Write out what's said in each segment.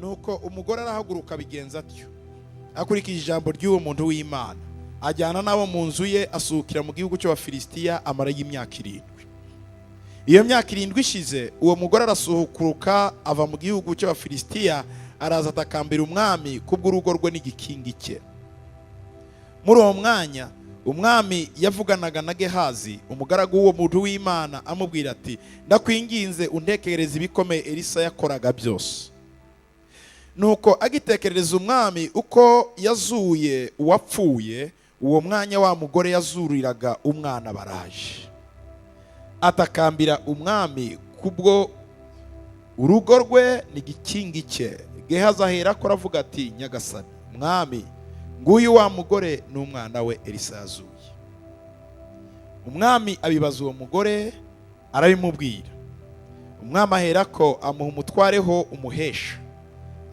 nuko umugore arahaguruka bigenza atyo akurikije ijambo ry'uwo muntu w'Imana ajyana nabo mu nzu ye asukira mu gihugu cy'Abafilisitiya amara y'imyaka 7. Iyo myaka 7 ishize uwo mugore arasuhukuruka ava mu gihugu cy'Abafilisitiya araza atakambira umwami kubw'urugo rwe n'igikingi cye. Muri uwo mwanya umwami yavuganaga na Gehazi umugaragu w'uwo muntu w'Imana amubwira ati ndakwinginze untekerereze ibikomeye Elisa yakoraga byose. Nuko agitekerereza umwami uko yazuye uwapfuye, uwo mwanya wa mugore yazuriraga umwana baraje. Atakambira umwami kubwo urugo rwe n'igikingi cye. Gehazi aherako aravuga ati nyagasani mwami, nguyu wa mugore n'umwana we Elisa yazuye. Umwami abibaza uwo mugore arabimubwira. Umwami aherako amuha umutwareho umuhesha.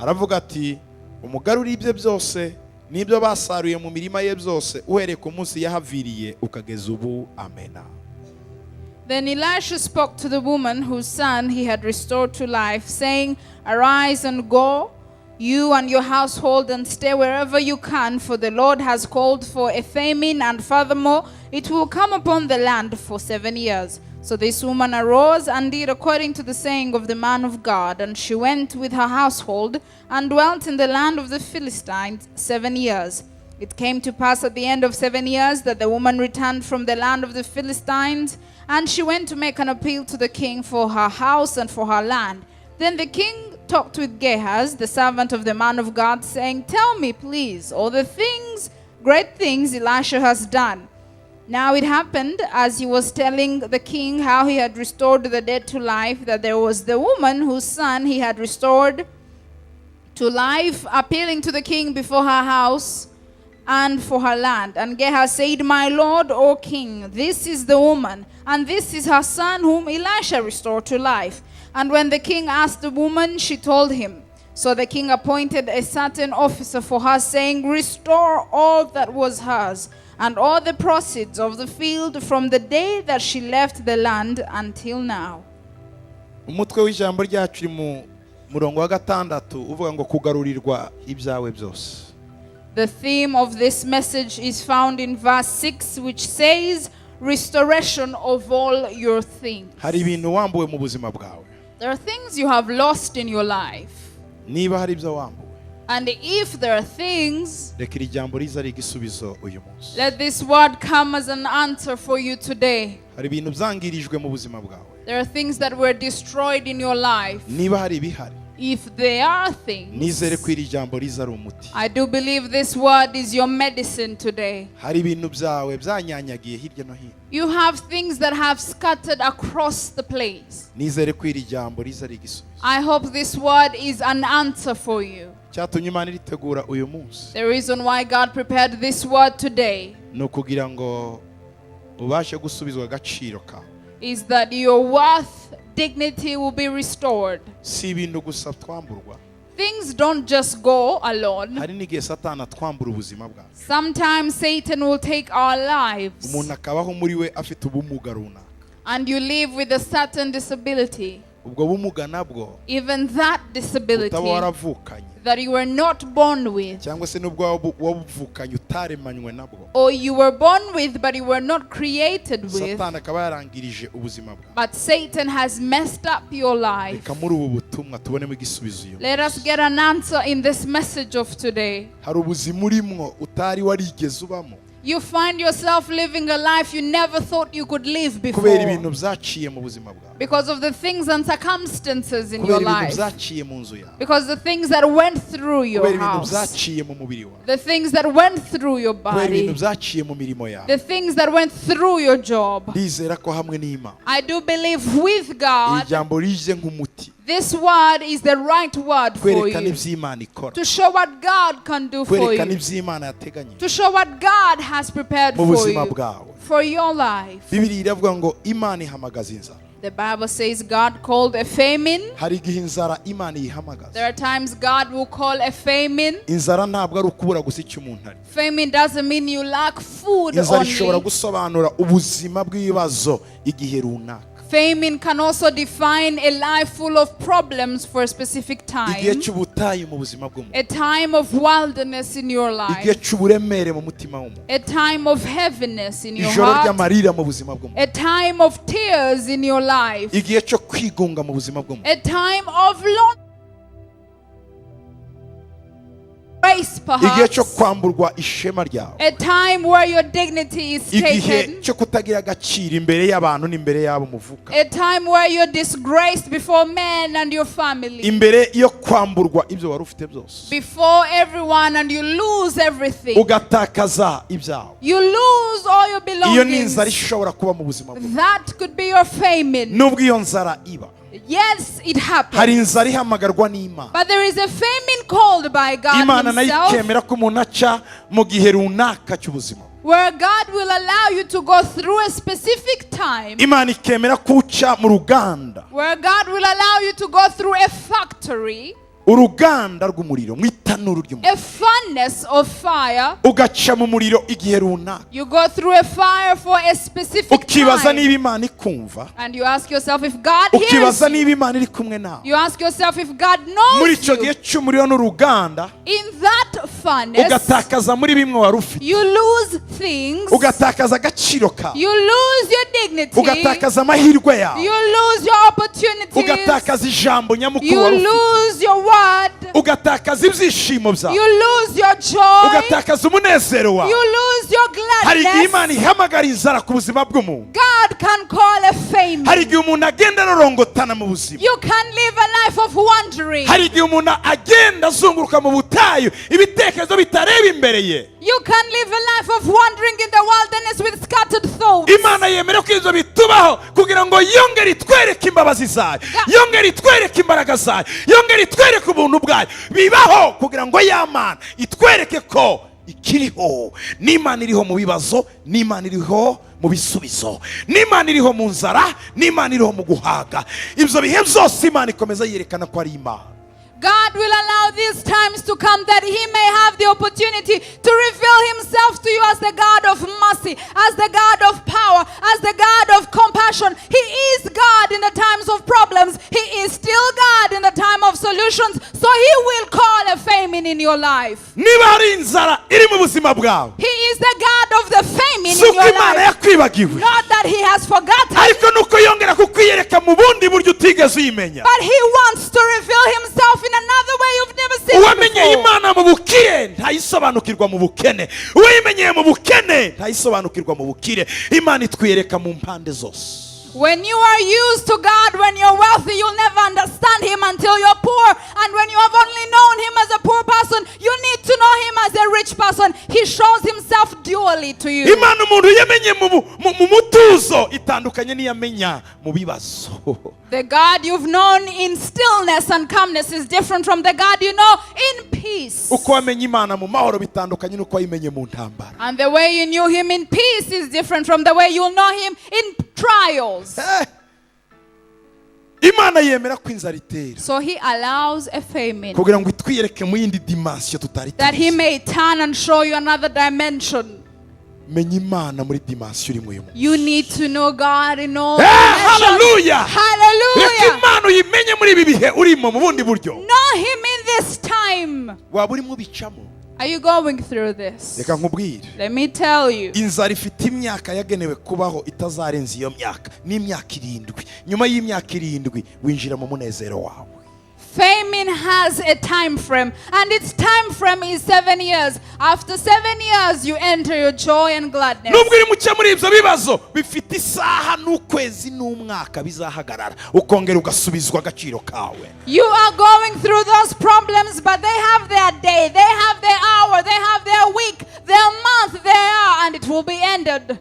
Aravuga ati umugarurire ibye byose n'ibyo basaruye mu mirima ye byose uhereye ku munsi yahaviriye ukageza ubu. Amena. Then Elisha spoke to the woman whose son he had restored to life, saying, "Arise and go, you and your household, and stay wherever you can, for the Lord has called for a famine, and furthermore, it will come upon the land for 7 years." So this woman arose and did according to the saying of the man of God, and she went with her household and dwelt in the land of the Philistines 7 years. It came to pass at the end of 7 years that the woman returned from the land of the Philistines, and she went to make an appeal to the king for her house and for her land. Then the king talked with Gehazi, the servant of the man of God, saying, "Tell me, please, all the great things Elisha has done." Now it happened, as he was telling the king how he had restored the dead to life, that there was the woman whose son he had restored to life, appealing to the king before her house and for her land. And Gehazi said, "My lord, O king, this is the woman, and this is her son whom Elisha restored to life." And when the king asked the woman, she told him. So the king appointed a certain officer for her, saying, "Restore all that was hers, and all the proceeds of the field from the day that she left the land until now." Umutwe w'ijambo ryacu mu murongo wa 6 uvuga ngo kugarurirwa ibyawe byose. The theme of this message is found in verse 6, which says, "Restoration of all your things." Hari ibintu wambuwe mu buzima bwawe. There are things you have lost in your life. Niba hari ibyo wambuwe, And if there are things, reka iri jambo riza rigisubizo uyu munsi. let this word come as an answer for you today. Hari ibintu byangirijwe mu buzima bwawe. There are things that were destroyed in your life. Niba hari ibihari, If there are things, nizere ko iri jambo riza ari umuti. I do believe this word is your medicine today. Hari ibintu byawe byanyanyagiye hirya no hino. You have things that have scattered across the place. Nizere ko iri jambo riza rigisubizo. I hope this word is an answer for you. Cyatumye Imana iritegura uyu munsi, The reason why God prepared this word today no kugira ngo ubashe gusubizwa agaciro kawe. is that your worth, dignity will be restored. Si ibintu gusa twamburwa. Things don't just go alone. Hari n'igihe Satani atwambura ubuzima bwacu. Sometimes Satan will take our lives, Umuntu akabaho muri we afite ubumuga runaka. and you live with a certain disability. Ubwo bumuga nabwo Even that disability utaba waravukanye, that you were not born with, cyangwa se nubwo wabuvukanye utaremanywe nabwo, or you were born with but you were not created with, Satani akaba yarangirije ubuzima bwawe. but Satan has messed up your life. Reka muri ubu butumwa tubonemo igisubizo uyu Let us munsi. get an answer in this message of today. Hari ubuzima urimwo utari warigeze ubamo You find yourself living a life you never thought you could live kubera ibintu before, byaciye mu buzima bwawe, because of the things and circumstances in your kubera ibintu life, byaciye mu nzu yawe, because the things that went through your kubera ibintu house, byaciye mu mubiri wawe, the things that went through your kubera ibintu body, byaciye mu mirimo yawe. the things that went through your job. Ndizera ko hamwe n'Imana I do believe with iri God, jambo rije nk'umuti, this word is the right word for kwerekana you, iby'Imana ikora, to show what God can do for kwerekana you, iby'Imana yateganyije to show what God has prepared mu for buzima you, bwawe. for your life. Bibiliya iravuga ngo Imana ihamagaza inzara. The Bible says God called a famine. Hari igihe inzara Imana iyihamagaza. There are times God will call a famine. Inzara ntabwo ari ukubura gusa icyo umuntu ari. Famine doesn't mean you lack food Inzara ishobora only. gusobanura ubuzima bw'ibibazo igihe runaka. Famine can also define a life full of problems for a specific igihe time. cy'ubutayu mu buzima bw'umuntu, A time of wilderness in your igihe life. cy'uburemere mu mutima w'umuntu, A time of heaviness in your ijoro heart. ry'amarira mu buzima bw'umuntu, A time of tears in your life. igihe cyo kwigunga mu buzima bw'umuntu, A time of loneliness, igihe cyo perhaps. kwamburwa ishema ryawe, A time where your dignity is igihe taken. cyo kutagira agaciro imbere y'abantu n'imbere y'abo muvuka, A time where you're disgraced before men and your family. imbere yo kwamburwa ibyo wari ufite byose, Before everyone, and you lose everything. ugatakaza ibyawe. You lose all your Iyo ni inzara belongings. ishobora kuba mu buzima bwawe. That could be your famine. Nubwo iyo nzara iba, Yes, it hari happens. inzara ihamagarwa n'Imana. But there is a famine called by God Imana nayo Himself, ikemera ko umuntu aca mu gihe runaka cy'ubuzima. where God will allow you to go through a specific time, Imana ikemera ko uca mu ruganda, where God will allow you to go through a factory, uruganda rw'umuriro, mu itanuru ry'umuriro, a furnace of fire. ugaca mu muriro igihe runaka, You go through a fire for a specific ukibaza niba time. Imana ikumva, And you ask yourself if God hears ukibaza you. niba Imana iri kumwe nawe. You ask yourself if God Muri knows icyo gihe you. cy'umuriro n'uruganda, In that furnace, ugatakaza muri bimwe wari ufite, you lose things. ugatakaza agaciro kawe, You lose your dignity. ugatakaza amahirwe yawe, You lose your opportunities. ugatakaza ijambo nyamukuru You wari ufite, lose your word. ugatakaza ibyishimo byawe, You lose your joy. ugatakaza umunezero wawe. You lose your Hari igihe Imana gladness. ihamagara inzara ku buzima bw'umuntu, God can call a famine. hari igihe umuntu agenda arorongotana mu buzima, You can live a life of wandering. hari igihe umuntu agenda azunguruka mu butayu ibitekerezo bitareba imbere ye. You can live a life of wandering in the wilderness with scattered thoughts. Imana yemera ko ibyo bitubaho kugira ngo yongere itwereke imbabazi zayo, yongere itwereke imbaraga zayo, yongere itwereke ubuntu bwayo. Bibaho kugira ngo ya Mana itwereke ko ikiriho, n'Imana iriho mu bibazo, n'Imana iriho mu bisubizo, n'Imana iriho mu nzara, n'Imana iriho mu guhaga. Ibyo bihe byose Imana ikomeza yerekana ko ari Imana. God will allow these times to come that He may have the opportunity to reveal Himself to you as the God of mercy, as the God of power, as the God of compassion. He is God in the times of problems. He is still God in the time of solutions. So He will call a famine in your life. Niba hari inzara iri mu buzima bwawe, He is the God of the famine si in uko your Imana life. yakwibagiwe, Not that He has forgotten, ariko nuko yongera kukwiyereka mu bundi buryo utigeze uyimenya. but He wants to reveal Himself in another way you've never seen Uwamenyeye before. Imana mu bukire ntayisobanukirwa mu bukene, uwayimenyeye mu bukene ntayisobanukirwa mu bukire. Imana itwiyereka mu mpande zose. When you are used to God, when you're wealthy, you'll never understand Him until you're poor. And when you have only known Him as a poor person, you need to know Him as a rich person. He shows Himself dually to you. Imana umuntu yamenye mu mutuzo itandukanye n'iyamenya mu bibazo. The God you've known in stillness and calmness is different from the God you know in peace. Uko wamenye Imana mu mahoro bitandukanye n'uko wayimenye mu ntambara. And the way you knew Him in peace is different from the way you'll know Him in trials. Imana yemera ko inzara itera So He allows a famine kugira ngo itwiyereke mu yindi dimension tutari that He tuzi. may turn and show you another dimension. Menya Imana muri dimension iri mu uyu munsi. You need to know God in all Hallelujah! dimensions. Reka Hallelujah! Imana uyimenye muri ibi bihe urimo mu bundi buryo. Know Him in this time. Waba urimo ubicamo. Are you going through this? Reka nkubwire. Let me tell you. Inzara ifite imyaka yagenewe kubaho itazarenza iyo myaka, n'imyaka 7. Nyuma y'imyaka 7 winjira mu munezero wawe. Famine has a time frame, and its time frame is 7 years. After 7 years, you enter your joy and gladness. Nubwo uri mucye muri ibyo bibazo bifite isaha n'ukwezi n'umwaka bizahagarara ukongera ugasubizwa agaciro kawe. You are going through those problems, but they have their day, they have their hour, they have their week, their month, their hour, and it will be ended.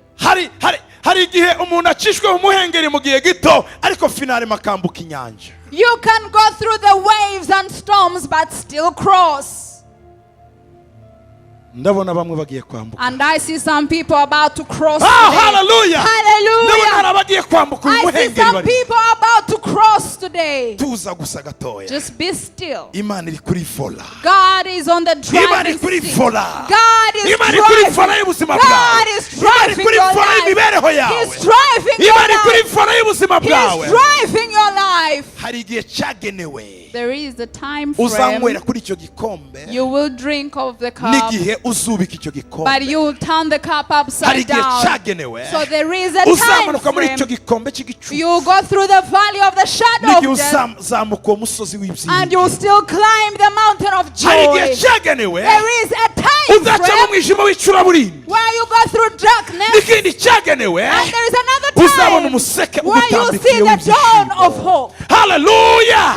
Hari igihe umuntu acishwe mu muhengeri mu gihe gito ariko finale makambuka inyanja. You can go through the waves and storms, but still cross. ndabona bamwe bagiye kwambuka. And I see some people about to cross. Hallelujah. Hallelujah. ndabona abagiye kwambuka I see umuhengeri some bari. people about to cross today. tuza gusa gatoya. Just be still. Imana iri kuri fola. God is on the Imana driving iri kuri seat. fola. God is Imana iri kuri driving. fola y'ubuzima God bwawe. is Imana iri driving kuri your fola y'imibereho life. yawe. He's driving your Imana iri kuri life. fola y'ubuzima bwawe. He's driving your life. hari igihe cyagenewe There is a time uzanywera frame. kuri icyo gikombe You will drink of the cup, n'igihe uzubika icyo but gikombe. you will turn the cup hari upside igihe down. cyagenewe So there is a time uzamanuka muri icyo frame. gikombe cy'igicucu You will go through the valley of the shadow n'igihe of death, uzamuka uwo musozi and you w'ibyiringiro. will still climb the mountain of hari igihe joy. cyagenewe There is a time uzaca mu frame mwijima w'icuraburindi where you go through darkness, n'ikindi cyagenewe and there is another uzabona time umuseke where you ugutambikiye see the dawn of w'ibyishimo. hope. haleluya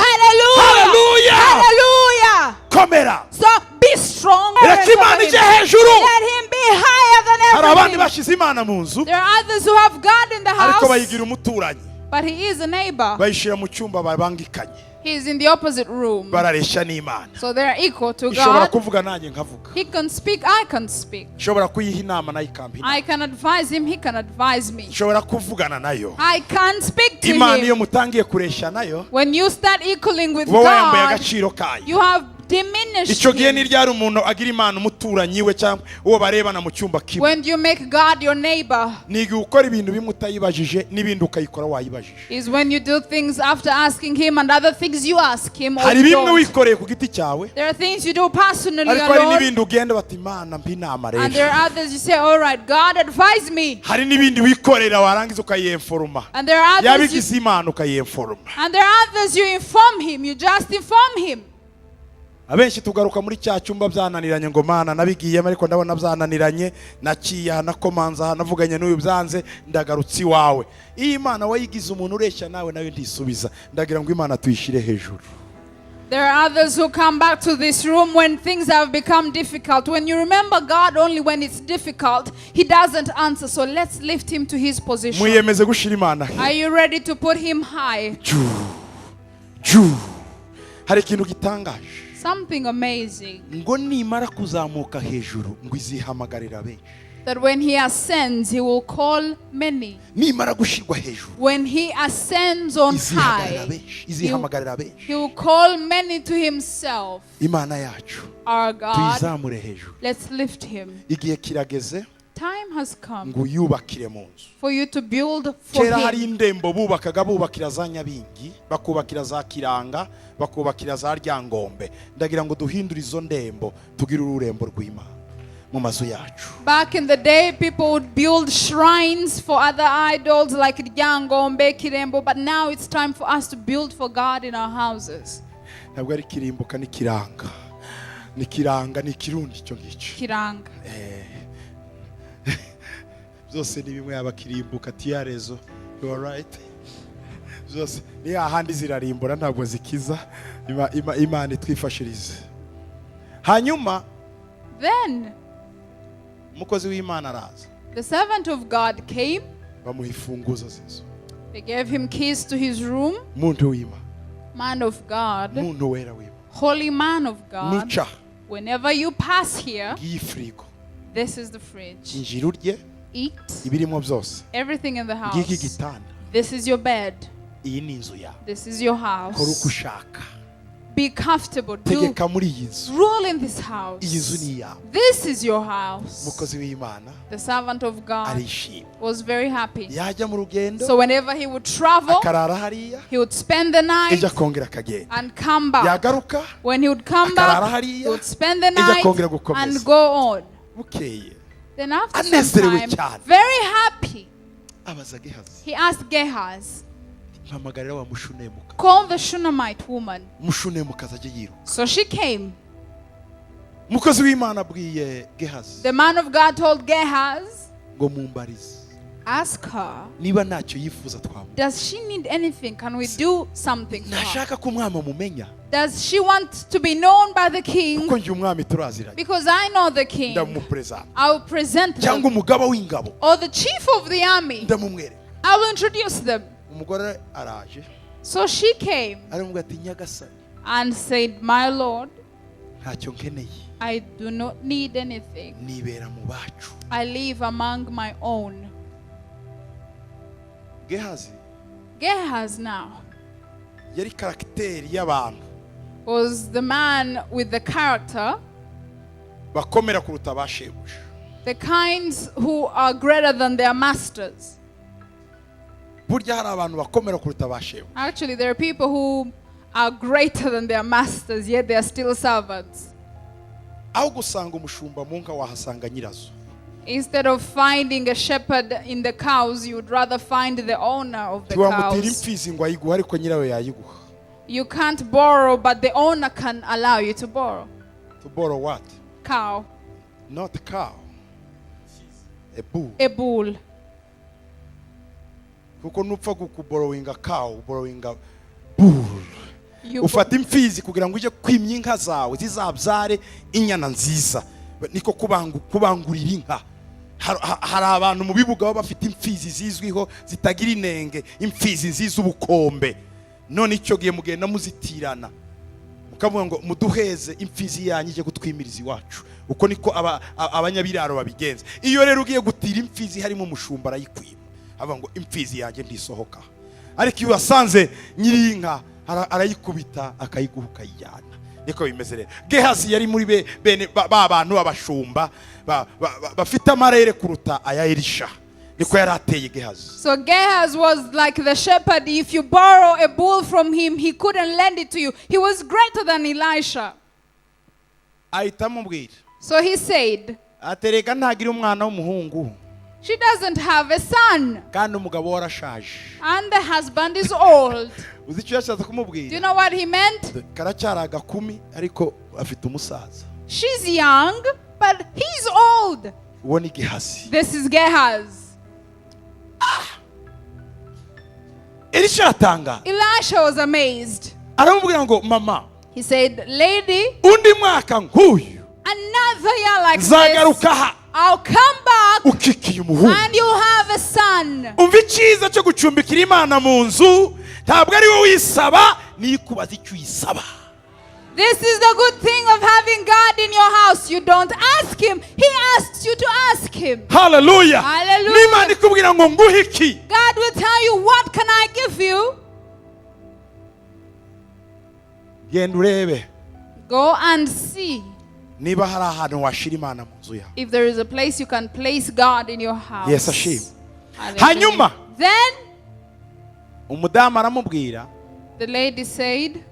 Hallelujah! Hallelujah! Hallelujah! komera So be strong. reka imana ijye hejuru. Let him be higher than hari abandi everything. bashyize imana mu nzu There are others who have God in the ariko house, bayigira umuturanyi, but he is a neighbor. bayishyira mu cyumba babangikanye, He is in the opposite room. barareshya n'imana. So they are equal to ishobora God. kuvuga nanjye nkavuga, He can speak, I can speak. ishobora kuyiha inama nayo ikampa inama, I can advise him, he can advise me. ishobora kuvugana nayo. I can speak to imana iyo him. mutangiye kureshya nayo When you start equaling with uba wayambaye God, agaciro kayo. you have diminished icyo gihe him. ni ryari umuntu agira imana umuturanyi we cyangwa uwo barebana mu cyumba kimwe. When you make God your neighbor, ni igihe ukora ibintu bimwe utayibajije n'ibindi ukayikora wayibajije. is when you do things after asking him, and other things you ask him or hari you bimwe don't. wikoreye ku giti cyawe, There are things you do personally ariko hari alone, n'ibindi ugenda bati imana mpa inama and there rero. are others you say, all right, God advise me. hari n'ibindi wikorera warangiza ukayemforoma, And there are others you, yabigize imana ukayemforoma. and there are others you inform him, you just inform him. abenshi tugaruka muri cya cyumba byananiranye ngo mana nabigiyemo ariko ndabona byananiranye, naciye aha nakomanza aha navuganye n'uyu byanze ndagarutse iwawe. iyi imana wayigize umuntu ureshya nawe nayo ntisubiza. ndagira ngo imana tuyishyire hejuru. There are others who come back to this room when things have become difficult. When you remember God only when it's difficult, he doesn't answer. So let's lift him to his position. mwiyemeze gushyira imana he. Are you ready to put him high? hari ikintu gitangaje Something amazing. ngo nimara kuzamuka hejuru ngo izihamagarira benshi. That when he ascends, he will call many. nimara gushyirwa hejuru When he ascends on izihagarara high, benshi, izihamagarira benshi. he will call many to himself. imana yacu Our God, tuyizamure hejuru. let's lift him. igihe kirageze Time has come ngo uyubakire mu nzu. for you to build for kera hari him. indembo bubakaga, bubakira za Nyabingi, bakubakira za Kiranga, bakubakira za Ryangombe. ndagira ngo duhindure izo ndembo tugire ururembo rw'Imana mu mazu yacu. Back in the day, people would build shrines for other idols like Ryangombe, Kirembo, but now it's time for us to build for God in our houses. ntabwo ari kirimbuka ni kiranga, ni kiranga, ni kirundi icyo ngicyo. Kiranga. byose ni bimwe, yaba kirimbuka tiyarezo, you are right, byose ni ahandi zirarimbura ntabwo zikiza. imana itwifashirize. hanyuma Then umukozi w'Imana araza, the servant of God came. bamuha imfunguzo z'inzu. They gave him keys to his room. muntu w'Imana, Man of God, muntu wera w'Imana, holy man of God. nuca Whenever you pass here, ngiyi firigo, this is the fridge. injira urye Eat ibirimo byose. everything in the ngiki house. gitanda, This is your bed. iyi ni inzu yawe, This is your kora uko house. ushaka, Be comfortable. Do tegeka muri iyi nzu. rule in this iyi nzu house. ni iyawe. This is your house. umukozi w'Imana The servant of God arishima, was very happy. yajya mu rugendo So whenever he would travel, akarara hariya, he would spend the night ejo akongera akagenda, and come back. yagaruka When he would come akarara back, hariya, he would spend the ejo night akongera gukomeza. and go on. bukeye Then after Anezerewe some time, cyane. very happy, abaza Gehazi, he asked Gehazi, mpamagarira wa mushunemuka, call the Shunammite woman. mushunemuka azajya yiruka. So she came. umukozi w'Imana abwiye Gehazi The man of God told Gehazi, ngo mumbarize ask her, niba ntacyo yifuza twamuha. does she need anything? Can we do something for her? ntashaka ko umwami amumenya Does she want to be known by the king? kuko njye umwami turaziranye, Because I know the king. ndamumuperezida I will present cyangwa them. umugaba w'ingabo Or the chief of the army. ndamumwereka. I will introduce them. umugore araje So she came aramubwira ati nyagasani and said, my Lord, ntacyo nkeneye, I do not need anything. nibera mu bacu. I live among my own. Gehazi now yari karagiteri y'abantu was the man with the character, bakomera kuruta bashebuja. the kinds who are greater than their masters. Burya hari abantu bakomera kuruta bashebuja. Actually, there are people who are greater than their masters, yet they are still servants. Aho gusanga umushumba mu nka wahasanga nyirazo. Instead of finding a shepherd in the cows, you would rather find the owner of the Tiwamutira cows. imfizi ngo ayiguha ariko nyirawe yayiguha. You can't borrow, but the owner can allow you to borrow. To borrow what? Cow. Not a cow. A bull. A bull. Kuko nupfa kuborrowinga cow, borrowinga bull. Ufata imfizi kugira ngo uje kwimya inka zawe zizabyare inyana nziza. Niko kubangurira inka. Hari abantu mu bibuga baba bafite imfizi zizwiho zitagira inenge, imfizi nziza ubukombe. None icyo giye mugenda muzitirana, mukavuga ngo muduheze imfizi yanyije gutwimiriza iwacu. Uko niko abanyabiraro babigenza. Iyo rero ugiye gutira imfizi harimo umushumba arayikwima, avuga ngo imfizi yanjye ndisohoka. Ariko iyo wasanze nyiri inka arayikubita akayiguha ukayijyana. Niko bimeze rero. Gehazi yari muri bene abantu abashumba bafite amarere kuruta aya Elisha. Niko yarateye Gehazi. So Gehazi was like the shepherd. If you borrow a bull from him, he couldn't lend it to you. He was greater than Elisha. Ahita amubwira. So he said, atereka ntagira umwana w'umuhungu. she doesn't have a son. Kandi umugabo warashaje. And the husband is old. Uzi icyo yashatse Do kumubwira? you know what he meant? Karacyari agakumi ariko afite umusaza. She's young, but he's old. Uwo ni Gehazi. This is Gehazi. Elisha atanga. Elisha was amazed. Aramubwira ngo mama. He said, lady, Undi mwaka nk'uyu. another year like this, Zagaruka ha. I'll come back Ukikiye umuhungu. and you'll have a son. Umva icyiza cyo gucumbikira Imana mu nzu, ntabwo ari wowe uyisaba, ni kubaza icyo uyisaba. This is the good thing of having God in your house. You don't ask him, he asks you to ask him. Hallelujah. Hallelujah. N'Imana ikubwira ngo nguhe iki. God will tell you, what can I give you? Genda urebe Go and see niba hari ahantu washira Imana mu nzu yawe. if there is a place you can place God in your house. Yes, ashimwe. Hallelujah. Hanyuma Then umudamu aramubwira, the lady said,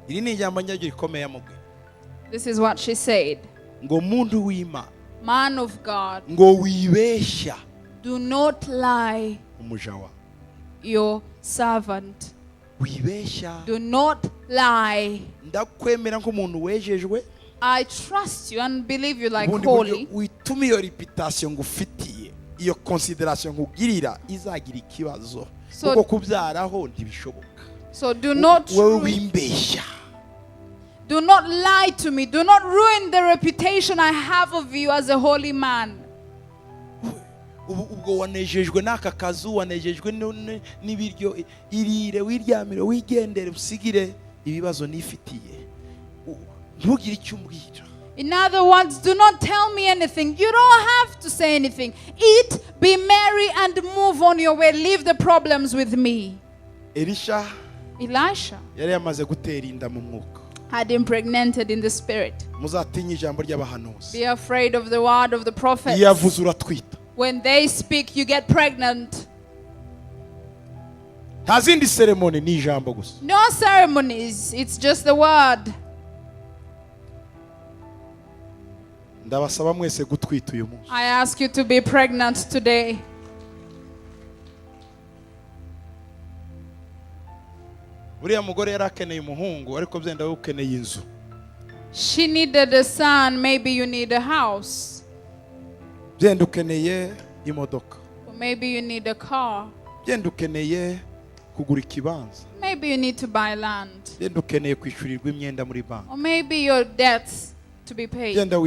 iri ni ijambo njya rikomeye amubwira, this is what she said. ngo muntu w'Imana, Man of God, ngo wibeshya do not lie umuja wawe. your servant. Wibeshya. Do not lie. Ndakwemera nk'umuntu wejejwe. I trust you and believe you like Ubundi holy. wituma iyo reputation ngufitiye, iyo consideration nkugirira izagira ikibazo. So- Kuko kubyaraho ntibishoboka. So do not Wewe wimbeshya. do not lie to me. Do not ruin the reputation I have of you as a holy man. Ubwo wanejejwe n'aka kazu, wanejejwe n'ibiryo, irire wiryamire wigendere usigire ibibazo nifitiye. Ntugire icyo umbwira. In other words, do not tell me anything. You don't have to say anything. Eat, be merry, and move on your way. Leave the problems with me. Elisha Elisha yari yamaze gutera inda mu mwuka. had impregnated in the spirit. Muzatinye ijambo ry'abahanuzi. Be afraid of the word of the prophets. Iyo avuze uratwita. When they speak, you get pregnant. Nta zindi ceremony, ni ijambo gusa. No ceremonies. It's just the word. Ndabasaba mwese gutwita uyu munsi. I ask you to be pregnant today. Buriya mugore yari akeneye umuhungu ariko byenda wowe ukeneye inzu. She needed a son. Maybe you need a house. Byenda ukeneye imodoka. Or maybe you need a car. Byenda ukeneye kugura ikibanza. Maybe you need to buy land. Byenda ukeneye kwishyurirwa imyenda muri banki. Or maybe your debts to be paid. Byenda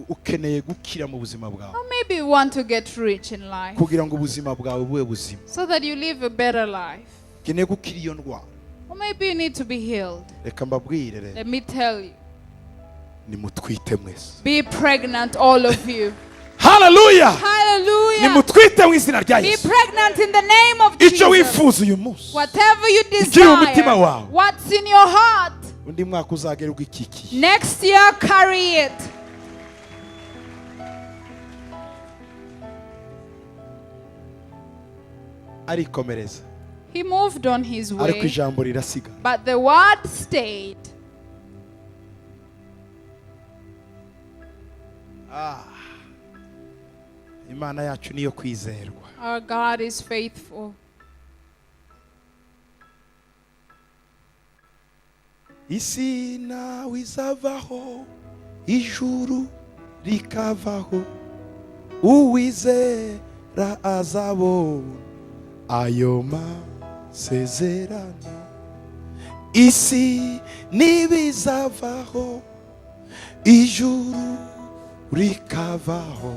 ukeneye gukira mu buzima bwawe. Or maybe you want to get rich in life Kugira ngo ubuzima bwawe bube buzima. so that you live a better life. Ukeneye gukira iyo ndwara. Or maybe you need to be healed. Reka mbabwire rero. Let me tell you. nimutwite mwese. Be pregnant, all of you. Hallelujah. Hallelujah. Nimutwite mu izina rya Be Yesu. pregnant in the name of Icyo Jesus. wifuza uyu munsi. Whatever you Ikiri mu mutima desire, wawe. what's in your heart, Undi mwaka uzagera ugikikiye. next year carry it. Arikomereza. He moved on his Ariko way, ijambo rirasiga. but the word stayed. Imana yacu niyo kwizerwa. Our God is faithful. Isi nawe izavaho, ijuru rikavaho, uwizera azabona ayo masezerano. Isi nibizavaho, ijuru rikavaho,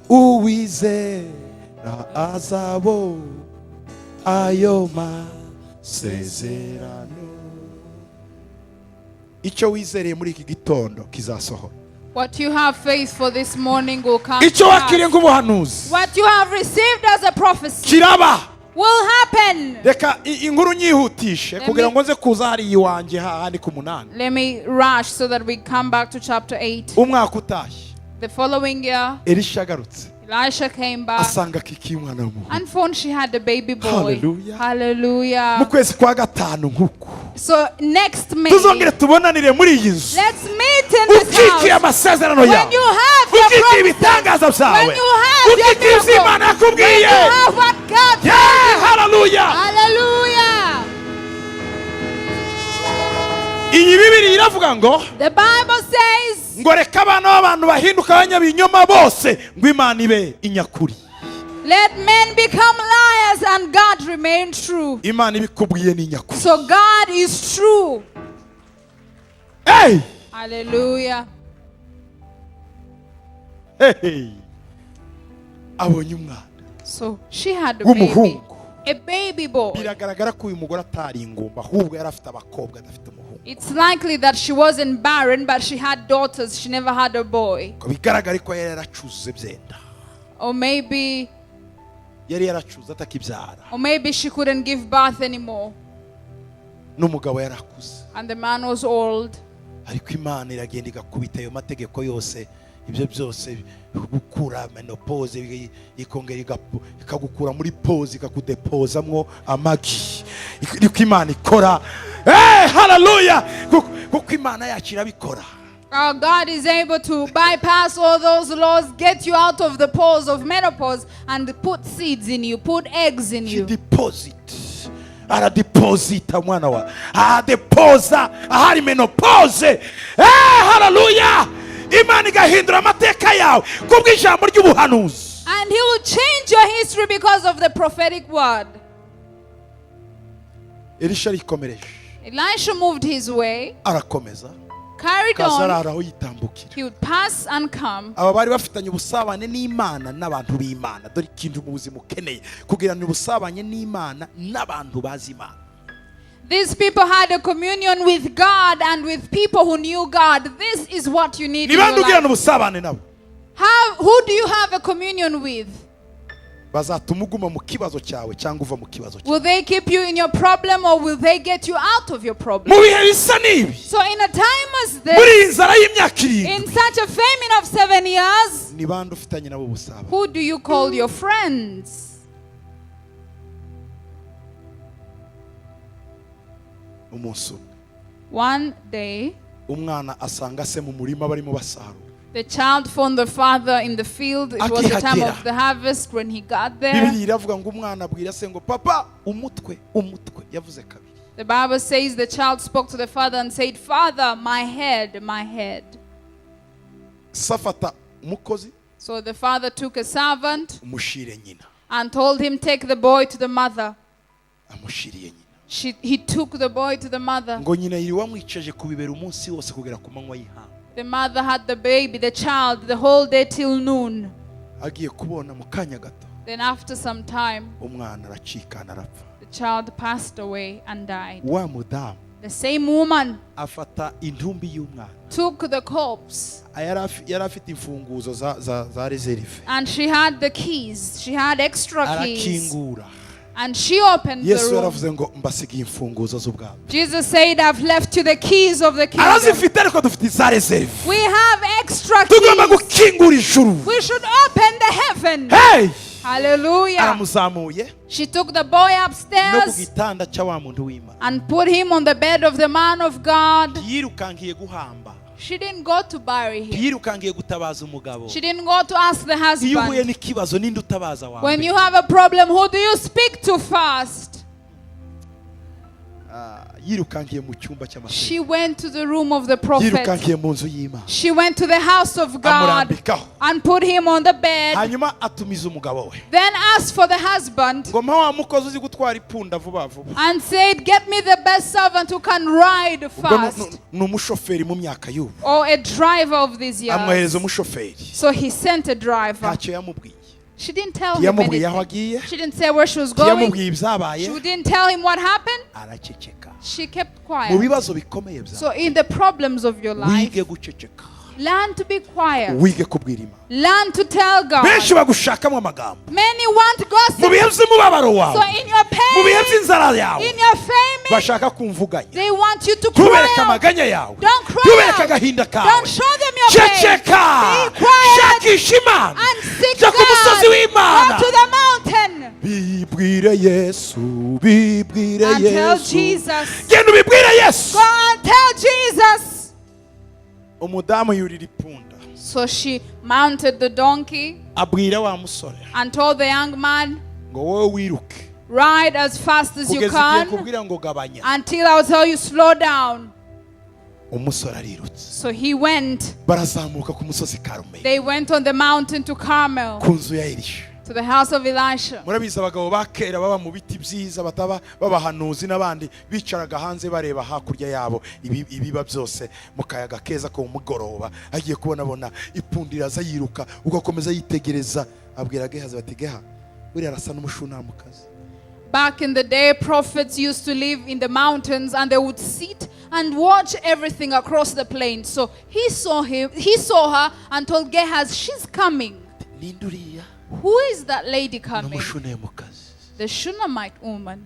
uwizera azabona ayo masezerano. Icyo wizereye muri iki gitondo kizasohora. What you have faith for this morning will come Icyo to wakiriye pass. nk'ubuhanuzi What you have received as a prophecy kiraba. will happen. Reka inkuru nyihutishe Let kugira me- ngo nze kuza hari iwanjye hahandi ku munani. Let me rush so that we come back to chapter 8. Umwaka utashye The following year, Elisha agarutse Elisha came back asanga kikiye umwana w'umuhungu. and found she had a baby boy. Hallelujah. Mu Hallelujah. kwezi kwa gatanu nk'uko So next May, tuzongere tubonanire muri iyi nzu. let's meet in this Ukikiye house. amasezerano When yawe, you have your ukikiye promises, ibitangaza byawe, when you have your ukikiye ibyo miracle, Imana when yakubwiye. you have what God Yeah, hallelujah. Hallelujah. Iyi Bibiliya iravuga ngo The Bible says, ngo reka abana b'abantu bahinduka abanyabinyoma bose ngo Imana ibe inyakuri. let men become liars and God remain true. Imana ibikubwiye ni inyakuri. So God is true. Hey! Hallelujah. Hey! Abonye umwana So she had a baby. w'umuhungu. A baby boy. Biragaragara ko uyu mugore atari ingumba ahubwo yari afite abakobwa adafite umuhungu. It's likely that she wasn't barren, but she had daughters. She never had a boy. Ko bigaragara ko yari yaracuze byenda. Or maybe Yari yaracuze atakibyara. she couldn't give birth anymore. N'umugabo yarakuze. And the man was old. Ariko Imana iragenda igakubita ayo mategeko yose, ibyo byose gukura menopause ikongera ikagukura muri pause ikakudepozamwo amagi. Niko Imana ikora. Hey, hallelujah. Kuko Imana yacu irabikora. Our God is able to bypass all those laws, get you out of the pause of menopause, and put seeds in you, put eggs in you. Deposit. Aradeposita mwana wa. Deposa ahari menopause. Hey, hallelujah. Imana igahindura amateka yawe kubw'ijambo ry'ubuhanuzi. And He will change your history because of the prophetic word. Elisha arikomereje. Elisha moved his way, Arakomeza. carried on. Kazararaho yitambukira. He would pass and come. Aba bari bafitanye ubusabane n'Imana n'abantu b'Imana. Dore ikintu mu buzima ukeneye kugirana ubusabane n'Imana n'abantu bazi Imana. These people had a communion with God and with people who knew God. This is what you need in your Nibandi ugirana life. ubusabane nabo. Who do you have a communion with? Bazatuma uguma mu kibazo cyawe cyangwa uva mu kibazo cyawe. Will they keep you in your problem or will they get you out of your problem? Mu bihe bisa n'ibi. So in a time as Muri this, iyi nzara y'imyaka in irindwi. such a famine of 7 years, Ni bande ufitanye nabo ubusabane? who do you call your friends? Umunsi umwe One day, umwana asanga se mu murima barimo basarura. the child found the father in the field. It was the time of the harvest. When he got there, Bibiliya iravuga ngo umwana abwira se ngo papa umutwe yavuze kabiri. the Bible says the child spoke to the father and said, "Father, my head, my head." Safata umukozi So the father took a servant umushire nyina. and told him, "Take the boy to the mother." Amushiriye nyina. He took the boy to the mother. Ngo nyina yiri wamwicaje kubibera umunsi wose kugera ku manywa y'ihanga. The mother had the baby, the child, the whole day till noon. Agiye kubona mu kanya gato Then after some time, umwana aracikana arapfa. the child passed away and died. Wa mudamu The same woman afata intumbi y'umwana, took the corpse, yari afite imfunguzo za reserve, and she had the keys. She had extra keys. arakingura. And she opened the Yesu room. yaravuze ngo mbasigiye imfunguzo z'ubwami. Jesus said, I've left you the keys of the kingdom. arazifite ariko dufite za reserve. We have extra tugomba keys. gukingura ijuru. We should open the heaven. Hey! Hallelujah. aramuzamuye She took the boy no ku upstairs gitanda cya wa muntu w'Imana. and put him on the bed of the man of God. yirukankiye guhamba, She didn't go to bury him. yirukankiye gutabaza umugabo. She didn't go to ask the iyo uhuye husband. n'ikibazo ninde utabaza wawe? When you have a problem, who do you speak to first? yirukankiye mu cyumba cy'amasengesho, She went to the room of the prophet. yirukankiye mu nzu y'Imana, She went to the house of God amurambikaho, and put him on the bed. hanyuma atumiza umugabo we Then asked for the husband ngo mpa wa mukozi uzi gutwara ipunda vuba vuba. and said, get me the best servant who can ride ubwo fast, ni umushoferi mu myaka y'ubu, or a driver of these amwohereza years. umushoferi. So he sent a driver. ntacyo yamubwiye, She didn't tell him ntiyamubwiye aho anything. agiye, She didn't say where she was going. ntiyamubwiye ibyabaye, She didn't tell him what happened. araceceka. She kept mu quiet. bibazo bikomeye byawe So in the problems of your life, wige guceceka, learn to be quiet. wige kubwira Imana. Learn to tell God. benshi bagushakamo amagambo Many want mu gossip. bihe by'umubabaro wawe, So in your mu bihe pain, by'inzara yawe, in your famine, bashaka kumvuganya. they want you to tubereka cry out. amaganya yawe, Don't cry tubereka out. agahinda kawe. Don't show them your pain. ceceka, Be quiet shakisha Imana, and seek jya ku musozi God. w'Imana, Go to the mountain bibwire Yesu, bibwire and tell Yesu, Jesus. genda ubibwire Yesu. Go and tell Jesus. umudamu yurira ipunda, So she mounted the donkey abwira wa musore and told the young man, ngo wowe wiruke ride as fast as you kugeza igihe can kubwira ngo gabanya. until I'll tell you slow down. umusore arirutse, So he went. barazamuka ku musozi Karumeli, They went on the mountain to Carmel, ku nzu ya Elisha. to the house of Elisha. murabizi abagabo ba kera baba mu biti byiza, bataba babahanuzi n'abandi bicaraga hanze bareba hakurya yabo ibiba byose mu kayaga keza ko mu mugoroba. agiye kubona ipunda iraza yiruka, ugakomeza yitegereza, abwira Gehazi bati Geha, buriya arasa n'umushunamukazi. Back in the day, prophets used to live in the mountains and they would sit and watch everything across the plain. So he saw her and told Gehazi, she's coming. ninde uriya? Who is that lady coming? n'umushunamukazi. The Shunammite woman.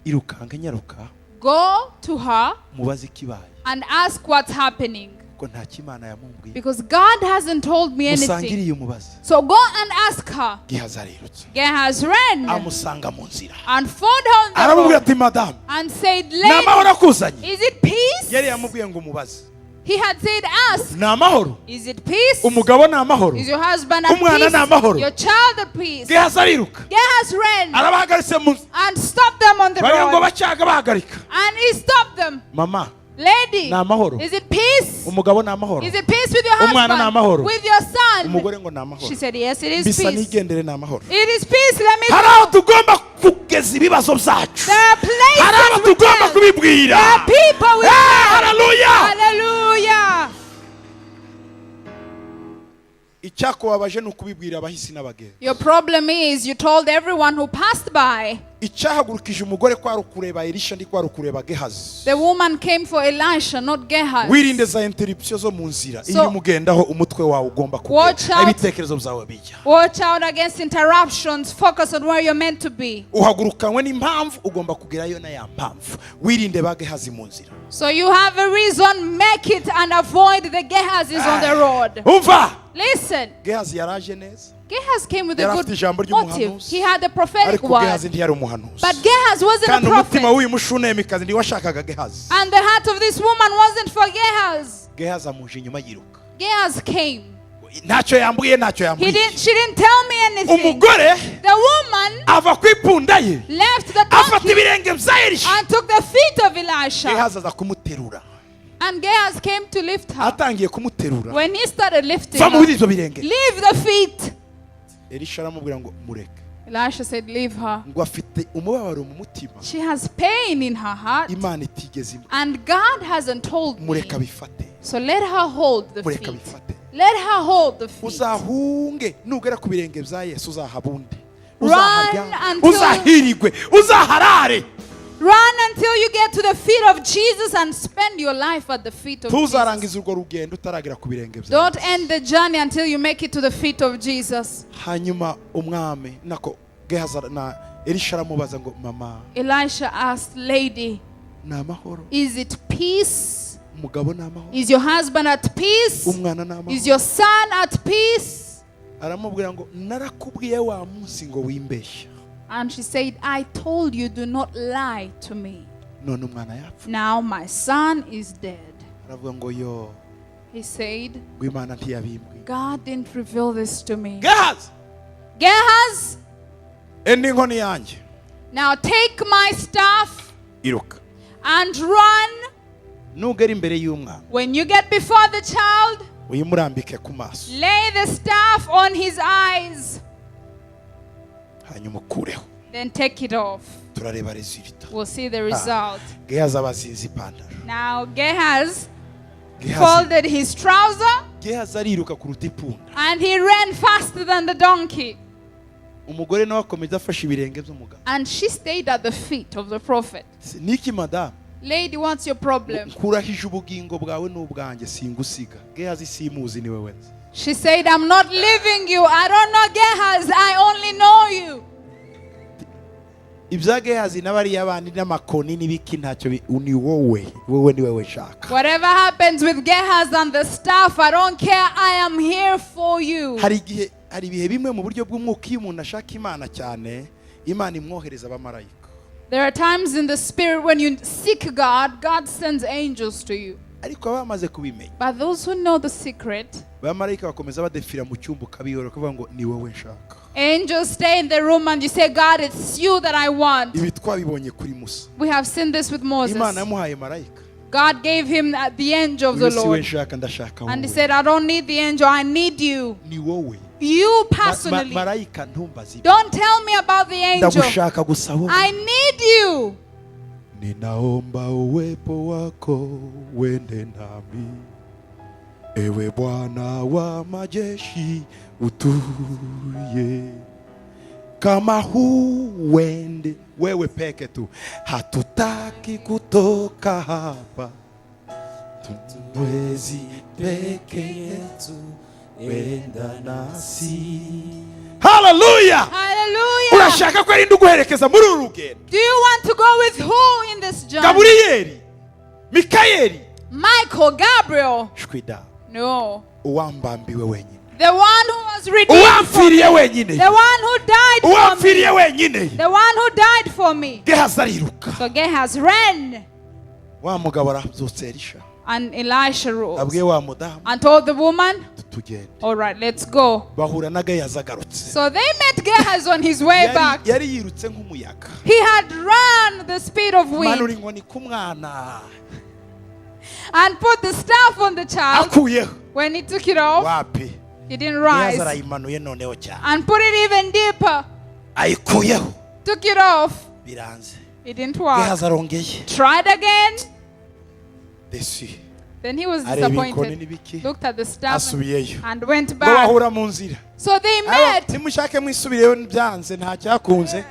irukanka nyaruka, Go to her mubaze ikibaye, and ask what's happening, ko nta kimana yamubwiye. because God hasn't told me anything. musangiriye umubaze. So go and ask her. Gehazi arirutse, Gehazi ran amusanga mu nzira, and found her on the aramubwira road ati madamu, and said, ni lady, amahoro akuzanye? is it peace? yari yamubwiye ngo umubaze. He had said, ask, ni amahoro? is it peace? umugabo ni amahoro? Is your husband at Umwana ni amahoro? peace? Your child at peace? Gehazi ariruka, Gehazi ran arabahagaritse mu nzu, and stopped them on the bariya ngo road. bacyaga bahagarika. And he stopped them. mama, Lady, ni amahoro? is it peace? umugabo ni amahoro? Is it peace with your Umwana ni amahoro? husband? With your son? umugore ngo ni amahoro? She said, yes, it is bisa peace. n'igendere ni amahoro. It is peace. Let me hari aho go. tugomba kugeza ibibazo byacu, There are places hari aho we tugomba tell. kubibwira. There are people we Hey, tell. haleluya! Hallelujah. icyakubabaje ni ukubibwira abahisi n'abageni. Your problem is you told everyone who passed by. icyahagurukije umugore kwari ukureba Elisha, ndi kwari ukureba Gehazi. The woman came for Elisha, not Gehazi. wirinde za interruption zo mu nzira, So- iyo umugendaho umutwe wawe ugomba Watch kugera, out. ibitekerezo byawe bijya. Watch out against interruptions. Focus on where you're meant to be. uhagurukanywe n'impamvu, ugomba kugerayo na ya mpamvu. wirinde ba Gehazi mu nzira. So you have a reason, make it and avoid the Gehazis on the road. umva, Listen, Gehazi yaraje neza, Gehazi came with a Yari good afite ijambo motive. ry'umuhanuzi. He had a prophetic ariko word. Gehazi ntiyari umuhanuzi. But Gehazi wasn't a kandi umutima prophet. w'uyu mushunamikazi ntiwashakaga Gehazi. And the heart of this woman wasn't for Gehazi. Gehazi amuje inyuma yiruka, Gehazi came. ntacyo yambwiye, ntacyo yambwiye. She didn't tell me anything. umugore The woman ava ku ipunda ye, left the afata donkey ibirenge bya Elisha. and took the feet of Elisha. Gehazi aza kumuterura, And Gehazi came to lift her. atangiye kumuterura, When he started lifting va muri her, ibyo birenge. leave the feet. Elisha aramubwira ngo mureke, Elisha said, leave her. ngo afite umubabaro mu mutima She has pain in her heart. Imana itigeze imwe. And God hasn't told me. mureka bifate, So let her hold the mureka feet. bifate. Let her hold the feet. uzahunge nugera ku birenge bya Yesu, uzahabunde, Run uzahajya, until- uzahirigwe, uzaharare. Run until you get to the feet of Jesus and spend your life at the feet of Jesus. tuzarangiza urwo rugendo utaragera ku birenge bye. Don't end the journey until you make it to the feet of Jesus. Hanyuma umwami nako Gehazi na Elisha aramubaza ngo mama Elisha asked, lady, na mahoro, is it peace? umugabo na mahoro, Is your husband at peace? umwana na Is mahoro. your son at peace? Aramubwira ngo narakubwiye wa munsi ngo wimbeshya, And she said, I told you, do not lie to me. none umwana yapfa. Now my son is dead. Aravuga ngo yo He said, ngo Imana ntiyabimbwiye. God didn't reveal this to me. Gehazi, Gehazi, enda inkoni yanjye, now take my staff iruka. and run. Nugera imbere y'umwana When you get before the child, uyimurambike ku maso, lay the staff on his eyes. hanyuma ukureho. Then take it off. Turareba resulta. We'll see the result. Gehazi abazinze ipantaro. Now Gehazi Gehazi folded his trouser Gehazi ariruka kuruta ipunda. and he ran faster than the donkey. Umugore nawe akomeza afashe ibirenge by'umugabo. And she stayed at the feet of the prophet. Niki madamu, Lady, what's your problem? nkurahije ubugingo bwawe n'ubwanjye singusiga. Gehazi simuzi ni wewe. She said, I'm not leaving you. I don't know Gehazi. I only know you. Ibya Gehazi n'abariya bandi n'amakoni n'ibiki ntacyo ni wowe ni wewe shaka. Whatever happens with Gehazi and the staff, I don't care. I am here for you. Hari ibihe bimwe mu buryo bw'umwuka iyo umuntu ashaka Imana cyane, Imana imwohereza abamarayika. There are times in the spirit when you seek God, God sends angels to you. Ariko abamaze kubimenya, But those who know the secret, abamarayika bakomeza badefira mu cyumba ukabiyora kuvuga ngo ni wowe nshaka. angels stay in the room and you say, God, it's you that I want. Ibi twabibonye kuri Musa. We have seen this with Moses. Imana yamuhaye marayika. God gave him the angel of the Uyu si we Lord. nshaka ndashaka And he wowe. said, I don't need the angel, I need you. Ni wowe. You personally. Marayika ntumbaze. Don't tell me about the angel. Ndagushaka gusa wowe. I need you. Ninaomba uwepo wako wende nami, ewe Bwana wa majeshi utuye. Kama huwende wewe peke tu, hatutaki kutoka hapa. Tuwezi peke yetu, wenda nasi. Hallelujah! Hallelujah. Urashaka ko ari nduguherekeza muri uru rugendo? Do you want to go with who in this journey? Gaburiyeli, Mikayeli, Michael, Gabriel? shwida. No. Uwambambiwe wenyine. The one who was redeemed for me. Uwamfiriye wenyine. The one who died for me. Uwamfiriye wenyine. The one who died for me. Gehazi ariruka. So Gehazi ran. Wa mugabo arabyutse Elisha. And Elisha rose Abwiye wa mudamu and told the woman, tugende. all right, let's go. Bahura na Gehazi agarutse. So they met Gehazi on his way back. Yari yirutse nk'umuyaga. He had run the speed of Manura wind inkoni ku mwana. and put the staff on the child. Akuyeho. When he took it off, Wapi. he didn't Gehazi rise. arayimanuye noneho cyane. And put it even deeper. Ayikuyeho. Took it off. Biranze. It didn't work. Gehazi arongeye. Tried again. Desi. Then he was Areba inkoni disappointed. n'ibiki. Looked at the staff Asubiyeyo. and went Ngo back. bahura mu nzira. So they met. Nimushake mwisubireyo byanze nta cyakunze.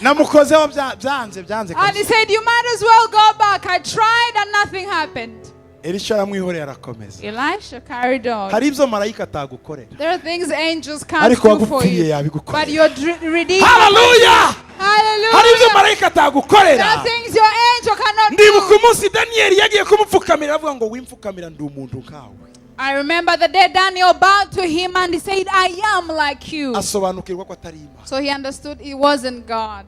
Namukozeho byanze. And he said, you might as well go back. I tried and nothing happened. Elisha aramwihoreye arakomeza. Elisha carried on. Hari ibyo marayika atagukorera. There are things angels can't Ariko do for wagupfiriye you. yabigukorera. But your redeemer. Hallelujah! Hari ibyo Hallelujah. marayika There atagukorera. are things your angel cannot Ndibuka do. umunsi Daniyeli yagiye kumupfukamira avuga ngo wimfukamira ndi umuntu nkawe. I remember the day Daniel bowed to him and he said, I am like you. Asobanukirwa ko atari Imana. So he understood it wasn't God.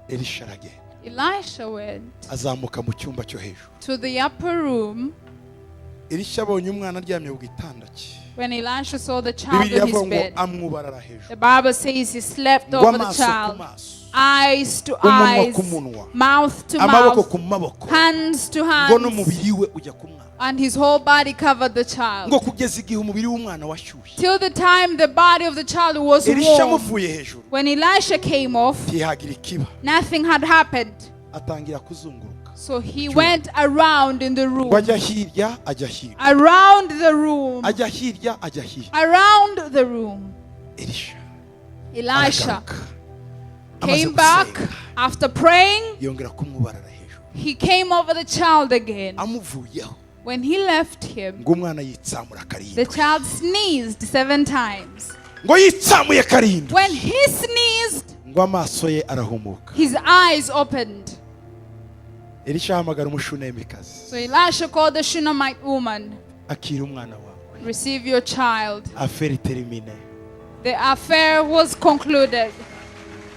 Elisha aragenda. Elisha went Azamuka mu cyumba cyo hejuru. to the upper room. Elisha abonye umwana aryamye ku gitanda cye. When Elisha saw the child Bibiliya in his avuga ngo bed, amwubarara hejuru. the Bible says he slept Ngo over the amaso ku child. maso. Eyes to Umunwa eyes, ku munwa. mouth to Amaboko mouth, ku maboko. hands to Ngo hands, n'umubiri we ujya ku mwana. and his whole body covered the child. Ngo kugeza igihe umubiri w'umwana washyushye. Till the time the body of the child was Elisha warm. amuvuye hejuru. When Elisha came off, Ntihagira ikiba. nothing had happened. Atangira kuzunguruka. So he went around in the room. Ngo ajya hirya ajya hirya. Around the room. Ajya hirya ajya hirya. Around the room. Elisha Elisha aragaruka. came back after praying. yongera kumwubarara hejuru, He came over the child again. amuvuyeho When he left him, ngo umwana yitsamura the karindwi, child sneezed 7 times. ngo yitsamuye karindwi, When he sneezed, ngo amaso ye arahumuka. his eyes opened. Elisha ahamagara umushunemikazi, So Elisha called the Shunammite woman. akira umwana wawe, Receive your child. affaire terminée, The affair was concluded.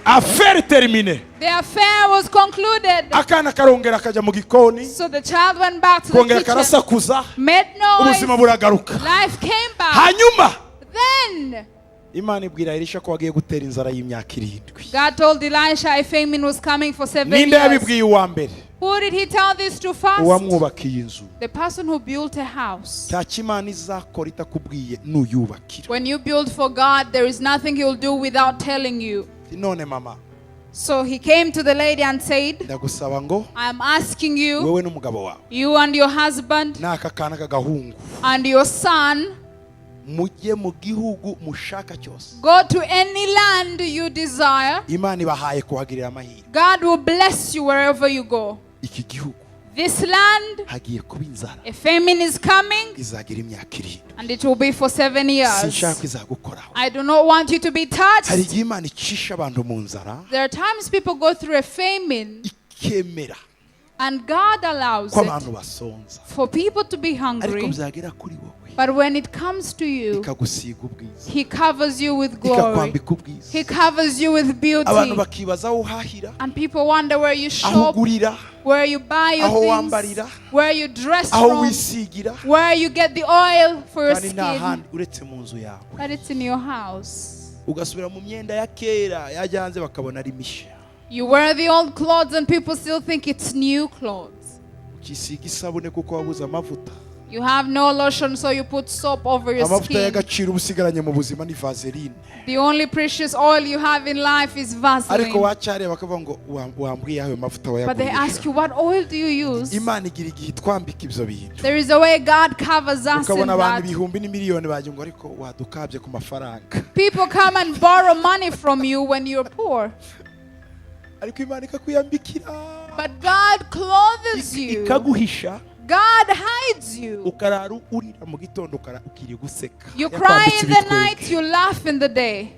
affaire terminée. The affair was concluded. Akana karongera kajya mu gikoni, So the child went back to the kongera kitchen, karasakuza, made noise, ubuzima buragaruka. life came back. Hanyuma Then Imana ibwira Elisha ko agiye gutera inzara y'imyaka 7. God told Elisha a famine was coming for 7 Ninde years. yabibwiye uwa mbere? Who did he tell this to first? Uwamwubakiye inzu. The person who built a house. Nta kimana izakora itakubwiye nuyubakira. When you build for God, there is nothing he will do without telling you. None mama, So he came to the lady and said, ndagusaba ngo I am asking you, wewe n'umugabo wawe you and your husband n'aka kana k'agahungu and your son, mujye mu gihugu mushaka cyose. go to any land you desire. Imana ibahaye kuhagirira amahirwe. God will bless you wherever you go. Iki gihugu This land, hagiye kuba inzara, a famine is coming, izagira imyaka 7. and it will be for 7 years. Sinshaka izagukoraho. I do not want you to be Hari touched. igihe Imana icisha abantu mu nzara, There are times people go through a famine, ikemera and God allows ko it abantu basonza, for people to be ariko hungry. byagera kuri wowe But when it comes to you, ikagusiga ubwiza, He covers you with glory. ikakwambika ubwiza. He covers you with beauty. Abantu bakibaza aho uhahira, And people wonder where you aho shop, ugurira, where you buy your aho things, wambarira, where you dress aho from, wisigira, where you get the oil for your kandi nta skin. handi uretse mu nzu yawe. But it's in your house. Ugasubira mu myenda ya kera yajya hanze bakabona ari mishya. You wear the old clothes and people still think it's new clothes. Ukisiga isabune kuko wabuze amavuta. You have no lotion, so you put soap over your Amavuta skin. y'agaciro ubusigaranye mu buzima ni vaseline. The only precious oil you have in life is Ariko Vaseline. wacyareba bakavuga ngo wambwiye ayo mavuta But they ask wayagurisha. you, what oil do you use? Imana igira igihe itwambika ibyo bintu. There is a way God covers us in Ukabona abantu that. ibihumbi n'imiliyoni bagira ngo ariko wadukabye ku mafaranga. People come and borrow money from you when you're poor. Ariko Imana ikakwiyambikira. But God clothes you. Ikaguhisha. God hides you. Ukarara urira mu gitondo ukiri guseka. You cry in the night, you laugh in the day.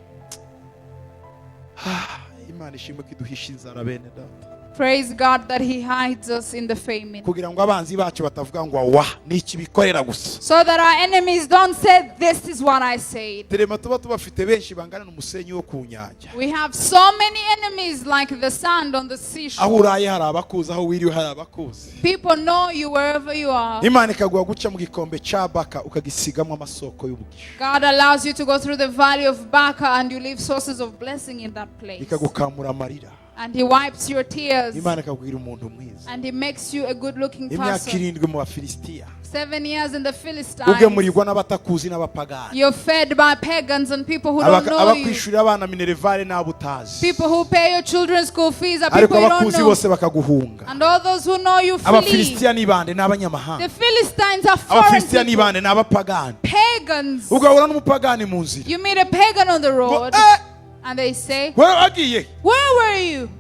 Imana ishimwe ko iduhisha inzara bene data. Praise God that He hides us in the famine. Kugira ngo abanzi bacu batavuga ngo wa niki bikorera gusa. So that our enemies don't say, this is what I said. Terema tuba tubafite benshi bangana n'umusenyi wo ku nyanja. We have so many enemies like the sand on the Aho seashore. uraye hari abakuzi, aho wiriwe hari abakuzi. People know you wherever you are. Imana ikaguha guca mu gikombe cya Baka ukagisigamo amasoko y'umugisha. God allows you to go through the valley of Baca and you leave sources of blessing in that place. Ikagukamura amarira. And He wipes your tears. Imana ikakubwira umuntu mwiza. And He makes you a good looking Imyaka person. 7 mu Bafilisitiya. 7 years in the Philistines. Ugemurirwa n'abatakuzi n'abapagani. You're fed by pagans and people who don't know you. Abakwishurira abana minerevare n'abutazi. People who pay your children's school fees are Ariko people you don't abakuzi know. bose bakaguhunga. And all those who know you flee. Abafilisitiya ni bande n'abanyamahanga. The Philistines are foreign Abafilisitiya ni people. bande n'abapagani. Pagans. Ugahura n'umupagani mu nzira. You meet a pagan on the road Ngo, and they say, where agiye? where were you?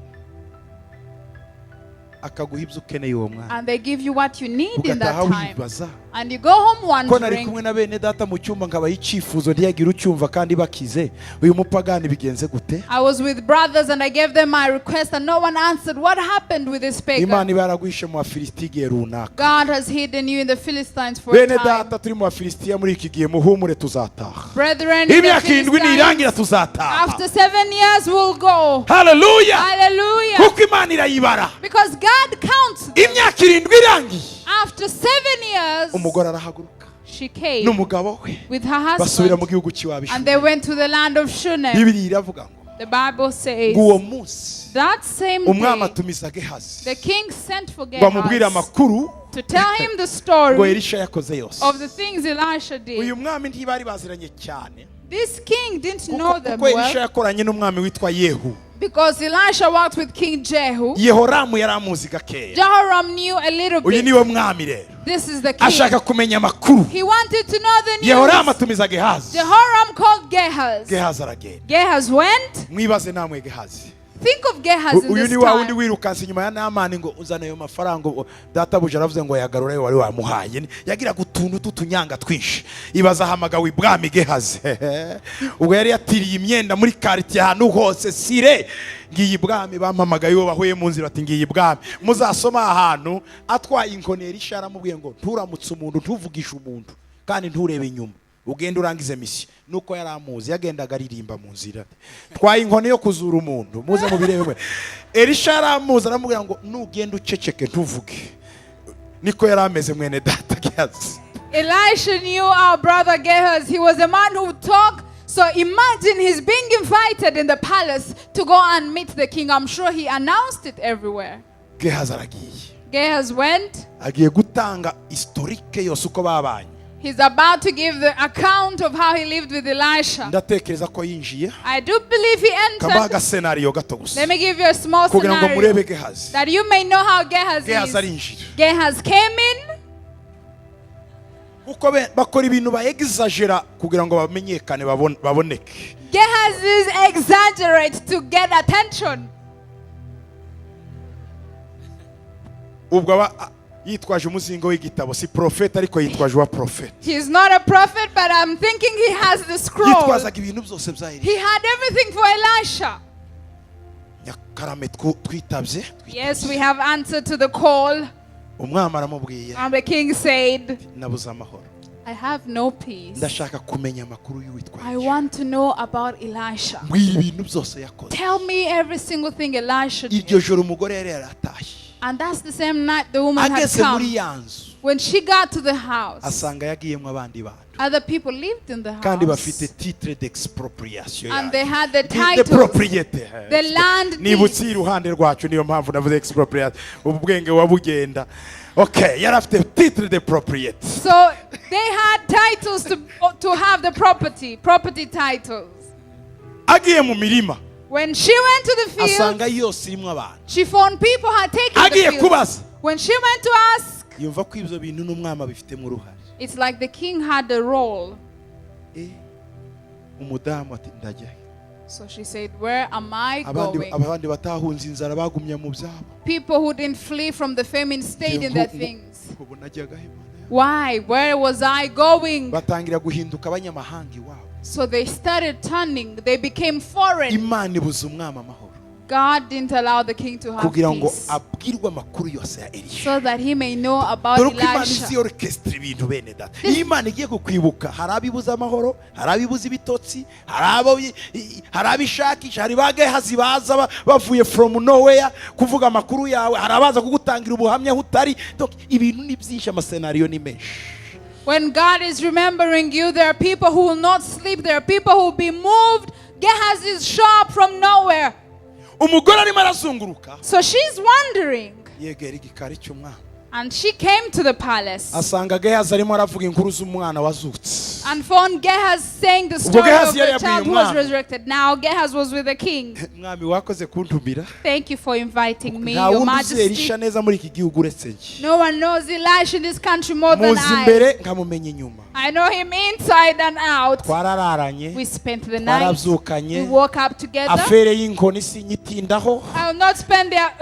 Akaguha ibyo ukeneye uwo mwana. And they give you what you need in that Ugataha time. wibaza. And you go home Ko nari wondering, kumwe na bene data mu cyumba ngabaha icyifuzo ntiyagira ucyumva kandi bakize. Uyu mupagani bigenze gute? I was with brothers and I gave them my request and no one answered. What happened with this pagan? Imana iba yaraguhishe mu Bafilisitiya igihe runaka. God has hidden you in the Philistines for a Bene time. data turi mu Bafilisitiya muri iki gihe muhumure tuzataha. Brethren, in the Imyaka 7 nirangira Philistines, tuzataha. after 7 years we'll go. Hallelujah. Hallelujah. Kuko Imana irayibara. Because God counts them. Imyaka 7 irangiye. After 7 years, Umugore arahaguruka she came n'umugabo we with her basubira mu husband gihugu cy'iwabo. and they went to the land of Shunem. Bibiri iravuga ngo The Bible says, uwo munsi that same umwami day, atumiza Gehazi the king sent for ngo amubwire Gehazi amakuru to tell him the ngo story Elisha yakoze yose. of the things Elisha did. Uyu mwami ntibari baziranye cyane This king didn't know them kuko Elisha well yakoranye n'umwami witwa Yehu. because Elisha worked with King Jehu. Yehoramu yari amuzi gakeya. Jehoram knew a little Uyu bit. niwe mwami rero This is the king. ashaka kumenya amakuru. He wanted to know the Yehoramu news. atumiza Gehazi. Jehoram called Gehazi. Gehazi aragenda. Gehazi went. Mwibaze namwe Gehazi think of Gehazi in uyu this ni wa wundi time. wirukanse inyuma ya Namani ngo uzane ayo mafaranga, databuja aravuze ngo yagarure wari wamuhaye. Yagiraga utuntu tutunyanga twinshi, ibaza ahamagawe ibwami Gehazi. Ubwo yari yatiriye imyenda muri quartier ahantu hose, sire ngiye ibwami, bampamagaye uwo bahuye mu nzira ati ngiye ibwami. Muzasoma ahantu atwaye inkoni Elisha aramubwiye ngo nturamutse umuntu, ntuvugishe umuntu, kandi nturebe inyuma, ugenda urangize misi. Nuko yaramuzi, yagendaga aririmba mu nzira, twaye inkoni yo kuzura umuntu, muze mubirebe. Elisha aramuzi aramubwira ngo nugenda uceceke ntuvuge. Niko yarameze mwene data Gehazi. Elisha knew our brother Gehazi. He was a man who talked. So imagine he's being invited in the palace to go and meet the king. I'm sure he announced it everywhere. Gehazi aragiye. Gehazi went. Agiye gutanga historique yose uko babanye. He's about to give the account of how he lived with Elisha. Ndatekereza ko yinjiye. I do believe he Kabaga entered. scenario gato gusa. Let me give you a small Kugira ngo murebe scenario Gehazi. that you may know how Gehazi Gehazi is. arinjira. Gehazi came in. Uko bakora ibintu ba exagera kugira ngo bamenyekane baboneke. Gehazi exaggerate to get attention. Ubwo yitwaje umuzingo w'igitabo, si prophet ariko yitwaje wa prophet. He's not a prophet, but I'm thinking he has the scroll. Yitwazaga ibintu byose bya Elisha. He had everything for Elisha. Nyakarame twitabye. Yes, we have answered to the call. Umwami aramubwiye, And the king said, nabuze amahoro. I have no peace. Ndashaka kumenya amakuru y'uwitwaje. I want to know about Elisha. Mbwira ibintu byose yakoze. Tell me every single thing Elisha did. Iryo joro umugore yari yaratashye. And that's the same night the woman had Ageze muri come. yanzu, When she got to the house, asanga yagiyemo abandi bantu. other people lived in the Kandi house. bafite titre d'expropriation. And they had the The title, propriété. the land Nibutse deeds. iruhande rwacu, niyo mpamvu navuze expropriation. Ubwenge wabugenda. Okay, yari afite titre de propriété. So they had titles to have the property titles. Agiye mu mirima, When she went to the field, asanga yose irimo abantu. she found people had taken Agiye the field. kubaza, When she went to ask, yumva ko ibyo bintu n'umwami abifitemo uruhare. it's like the king had the role. Umudamu ati ndajya he? So she said, where am I going? Abandi batahunze inzara bagumye mu byabo. People who didn't flee from the famine stayed in their things. Ubu najyaga he Mana? Why? Where was I going? Batangira guhinduka abanyamahanga iwabo. So they started turning. They became foreign. Imana ibuza umwami amahoro God didn't allow the king to have kugira ngo peace, abwirwe amakuru yose ya Elisha. so that he may know about Dore uko Imana Elisha. izi orchestre ibintu bene data. Iyo Imana igiye kukwibuka, hari abibuza amahoro, hari abibuza ibitotsi, hari abishakisha, hari ba Gehazi baza bavuye from nowhere kuvuga amakuru yawe, hari abaza kugutangira ubuhamya hutari. Donc ibintu ni byinshi, amasenariyo ni menshi. When God is remembering you, there are people who will not sleep. There are people who will be moved. Gehazi is show up from nowhere. Umugore arimo arazunguruka, So she's wondering. yegera igikari cy'umwana, And she came to the palace asanga Gehazi arimo aravuga inkuru z'umwana wazutse. and found Gehazi saying the story of Gehazi the yari child yabwiye who was umwami. resurrected. Now Gehazi was with the king. Mwami wakoze kuntumira. Thank you for inviting me, Nta Your wundi uzi Elisha Majesty. neza muri iki gihugu uretse njye. No one knows Elisha in this country more than Muzi I. imbere nkamumenya inyuma. I know him inside and out. Twarararanye, We spent the night. We twarabyukanye, woke up together. afere y'inkoni sinyitindaho. I will not spend there.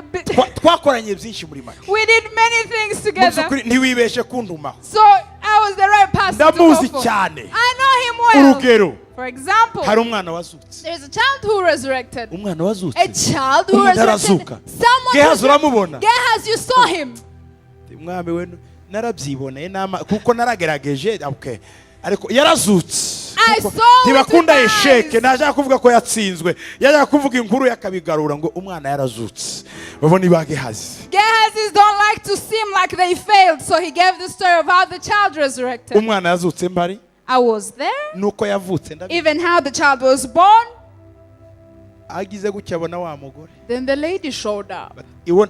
Twakoranye byinshi muri make. We did many things Mu together. by'ukuri ntiwibeshe kuntumaho. So I was the right person to go Ndamuzi for. cyane. I know him well. Urugero, For example, hari umwana wazutse. there's a child who resurrected. Umwana wazutse. A child who Umuntu resurrected. arazuka. Someone Gehazi who uramubona. Gehazi, you saw him. Mwami we narabyiboneye kuko naragerageje. Okay. Ariko yarazutse. I saw with Ntibakunda my esheke, eyes. nashaka kuvuga ko yatsinzwe. Yajya kuvuga inkuru yakabigarura ngo umwana yarazutse. Babona ba Gehazi. Gehazis don't like to seem like they failed, so he gave the story of how the child resurrected. Umwana yazutse mbari. I was there. Nuko yavutse ndabizi. Even how the child was born. Agize gutya abona wa mugore. Then the lady showed up. Iwo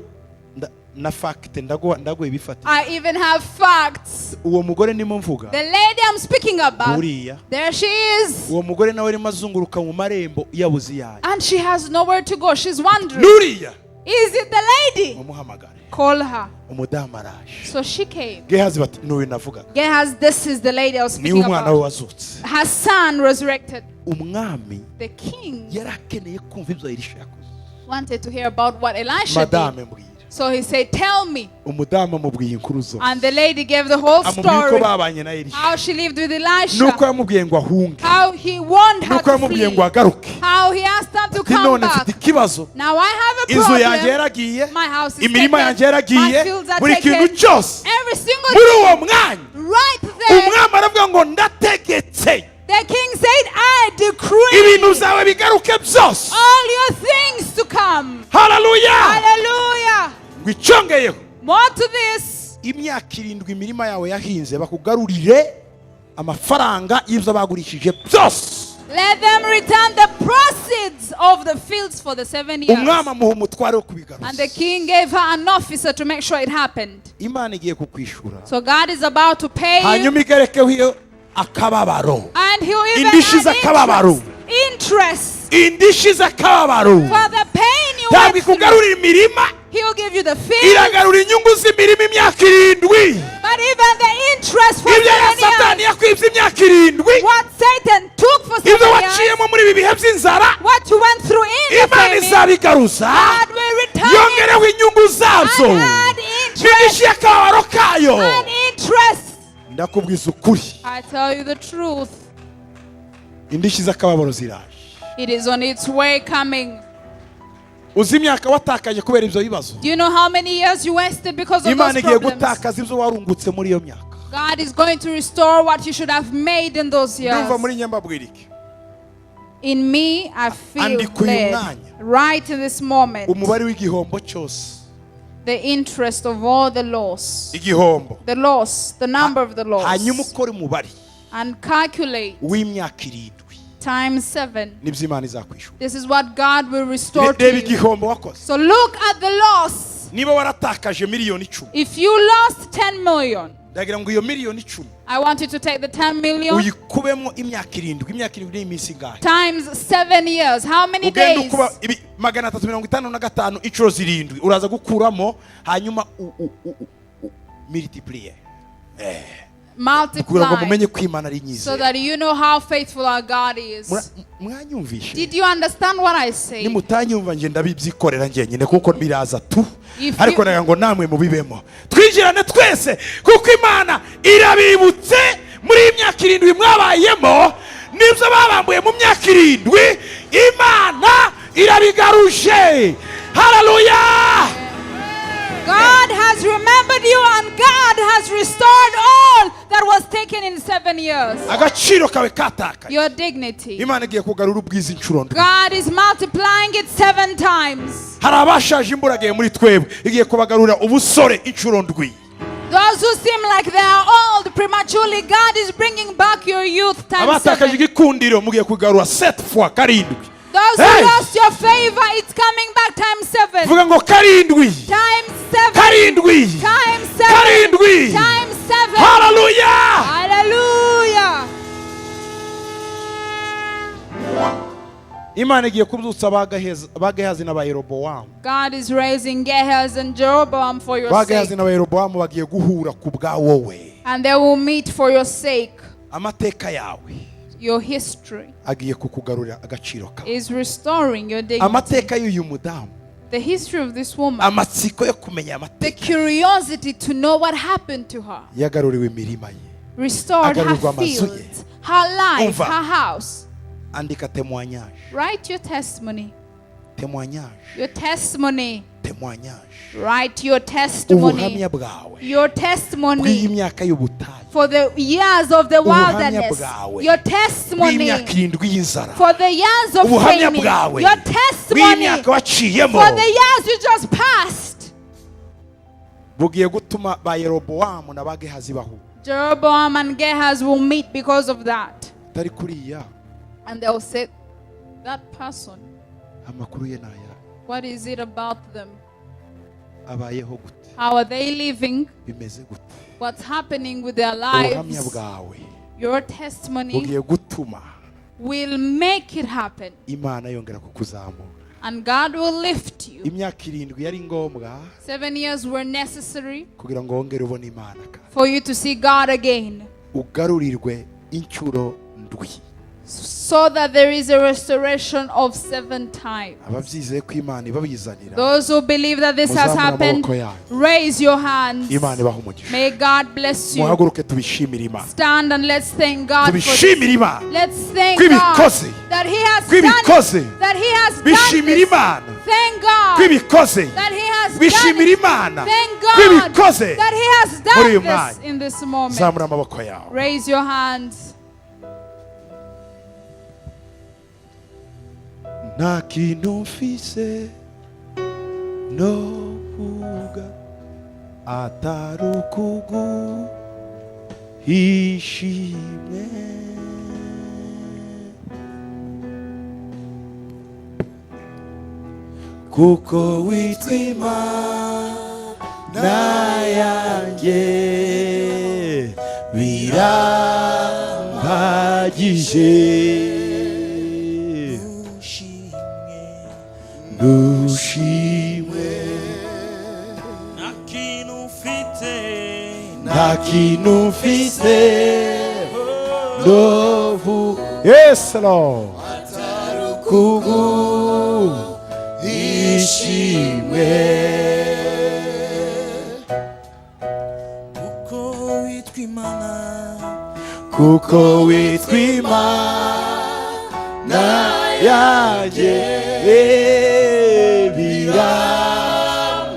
na fact ndaguha ibifata. I even have facts. Uwo mugore ndimo mvuga. The lady I'm speaking about. Uriya. There she is. Uwo mugore nawe arimo azunguruka mu marembo yabuze yayo. And she has nowhere to go. She's wondering. Nuriya. Is it the lady? Mumuhamagare. Call her. Umudamu araje. So she came. Gehazi bati n'uyu navuga. Gehazi, this is the lady I was Ni speaking umwana we about. wazutse. Her son resurrected. Umwami The king yarakeneye kumva ibyo Elisha yakoze. wanted to hear about what Elisha madame did. mbwira. So he said, tell me. Umudamu amubwiye inkuru zose. And the lady gave the whole Amubwiye uko story. babanye na Elisha. How she lived with Elisha. Nuko yamubwiye ngo ahunge. How he warned her Nuko to yamubwiye ngo flee. agaruke. How he asked her to Ati come none back. mfite ikibazo. Now I have a Inzu yanjye problem. yaragiye. My house is Imirima yanjye taken. My yaragiye. fields are Buri kintu taken. cyose. Every single Muri uwo thing. mwanya. Right there. Umwami aravuga ngo ndategetse. The king said, I decree Ibintu zawe bigaruke byose. all your things to come. Hallelujah. Hallelujah. Ngwicongeyeho. More to this. Imyaka 7 imirima yawe yahinze bakugarurire amafaranga y'ibyo bagurishije byose. Let them return the proceeds of the fields for the 7 years. Umwami amuha umutware wo kubigaruza. And the king gave her an officer to make sure it happened. Imana igiye kukwishura. So God is about to pay you. Hanyuma igerekeho iyo akababaro. And he'll even Indishyi add z'akababaro. interest Indishyi z'akababaro. for the pain you Ntabwo went through. ikugarurira imirima. He'll give you the field. Iragarura inyungu z'imirima imyaka 7. But even the interest for Ibyo ya 7 years. Satani yakwibye imyaka 7. What Satan took for 7 Ibyo years. waciyemo muri ibi bihe by'inzara. What you went through in the Imana famine. izabigaruza. God will return it Yongereho inyungu zabyo. and add interest. N'indishyi y'akababaro kayo. And interest. Ndakubwiza ukuri. I tell you the truth. Indishyi z'akababaro ziraje. It is on its way coming. Uzi imyaka watakaje kubera ibyo bibazo. Do you know how many years you wasted because of Imana those igiye problems? gutakaza ibyo warungutse muri iyo myaka. God is going to restore what you should have made in those years. Ndumva muri nyambabwirike. In me, I feel Andikuye led umwanya. right in this moment. Umubare w'igihombo cyose. The interest of all the loss. Igihombo. The loss, the number of the loss. Hanyuma ukora umubare And calculate w'imyaka 7. times 7. Nibyo Imana izakwishura. This is what God will restore to Reba you. igihombo wakoze. So look at the loss. Niba waratakaje miliyoni 10. If you lost 10 million, Ndagira ngo iyo miliyoni 10 I want you to take the 10 million uyikubemo imyaka 7. Imyaka 7 ni iminsi ingahe? times 7 years. How many Ugenda days? ukuba 355 inshuro 7 uraza gukuramo hanyuma multiplier. Kugira ngo mumenye Multiply ko Imana ari so nyizera. that you know how faithful our God is. Mwanyumvishe. Did you understand what I say? Nimutanyumva nje ndabibyikorera nje nyine kuko biraza tu. If Ariko you- naga ngo namwe mubibemo. Twijirane twese kuko Imana irabibutse muri imyaka 7 mwabayemo nibyo babambuye mu myaka 7 Imana irabigaruje. Hallelujah. God has remembered you and God has restored all that was taken in 7 years. Agaciro kawe kataka. Your dignity. Imana igiye kugarura ubwiza inshuro ndwi. God is multiplying it 7 times. Hari abashaje imburagiye muri twebwe igiye kubagarura ubusore inshuro ndwi. Those who seem like they are old prematurely, God is bringing back your youth times Abatakaje 7. igikundiro mugiye kugarura 7 fois 7. Those who Hey! lost your favor, it's coming back times 7. Vuga ngo 7. Times 7. 7. Times 7. Karindwi. Times 7. Hallelujah. Hallelujah. Imana igiye kubyutsa Bagahazi na Yerobowamu. God is raising Gehazi and Jeroboam for your Bagahazi sake. na Yerobowamu bagiye guhura ku bwa wowe. And they will meet for your sake. Amateka yawe Your history agiye kukugarurira agaciro kawe. is restoring your dignity. Amateka y'uyu mudamu. The history of this woman. Amatsiko yo kumenya The amateka. curiosity to know what happened to her. Yagaruriwe imirima ye. Restored her Agarurwa amazu ye. fields, her life, Umva. her house. Andika témoignage. Write your testimony. Témoignage. Your testimony. Témoignage. Write your testimony. Ubuhamya bwawe. Your testimony Bw'imyaka y'ubutayu. for the years of the Ubuhamya wilderness. bwawe. Your testimony Bw'imyaka 7 y'inzara. for the years of Ubuhamya famine. bwawe. Your testimony Bw'imyaka waciyemo. for the years you just passed. Bugiye gutuma ba Yerobowamu na Bagahazi bahura. Jeroboam and Gehazi will meet because of that. Tari kuriya And they'll say, that person, amakuru ye naya what is it about them? abayeho gute? How are they living? Bimeze gute? What's happening with their Ubuhamya lives? bwawe Your testimony bugiye gutuma will make it happen. Imana yongera kukuzamura. And God will lift you. Imyaka 7 yari ngombwa 7 years were necessary kugira ngo wongere ubone Imana. for you to see God again. Ugarurirwe inshuro ndwi. so that there is a restoration of 7 times. ababyizeye ko Imana ibabizanira Those who believe that this has happened, raise your hands. Imana ibahe umugisha. May God bless you. muhaguruke tubishimire Imana. Stand and let's thank God for tubishimire this. Imana Let's thank kwibikoze God that He has kwibikoze done it. That He has done bishimire this. Imana Thank God kwibikoze that He has done bishimire it. Imana Thank God kwibikoze that He has muri done uyu this mwanya. in this moment. zamura amaboko yawe. Raise your hands. nta kintu mfise no kuvuga atari ukuguhishimwe kuko witwa Imana yanjye birampagije ndushimwe nta kintu mfite ndovu yes Lord kuguhishimwe kuko witwa Imana yanjye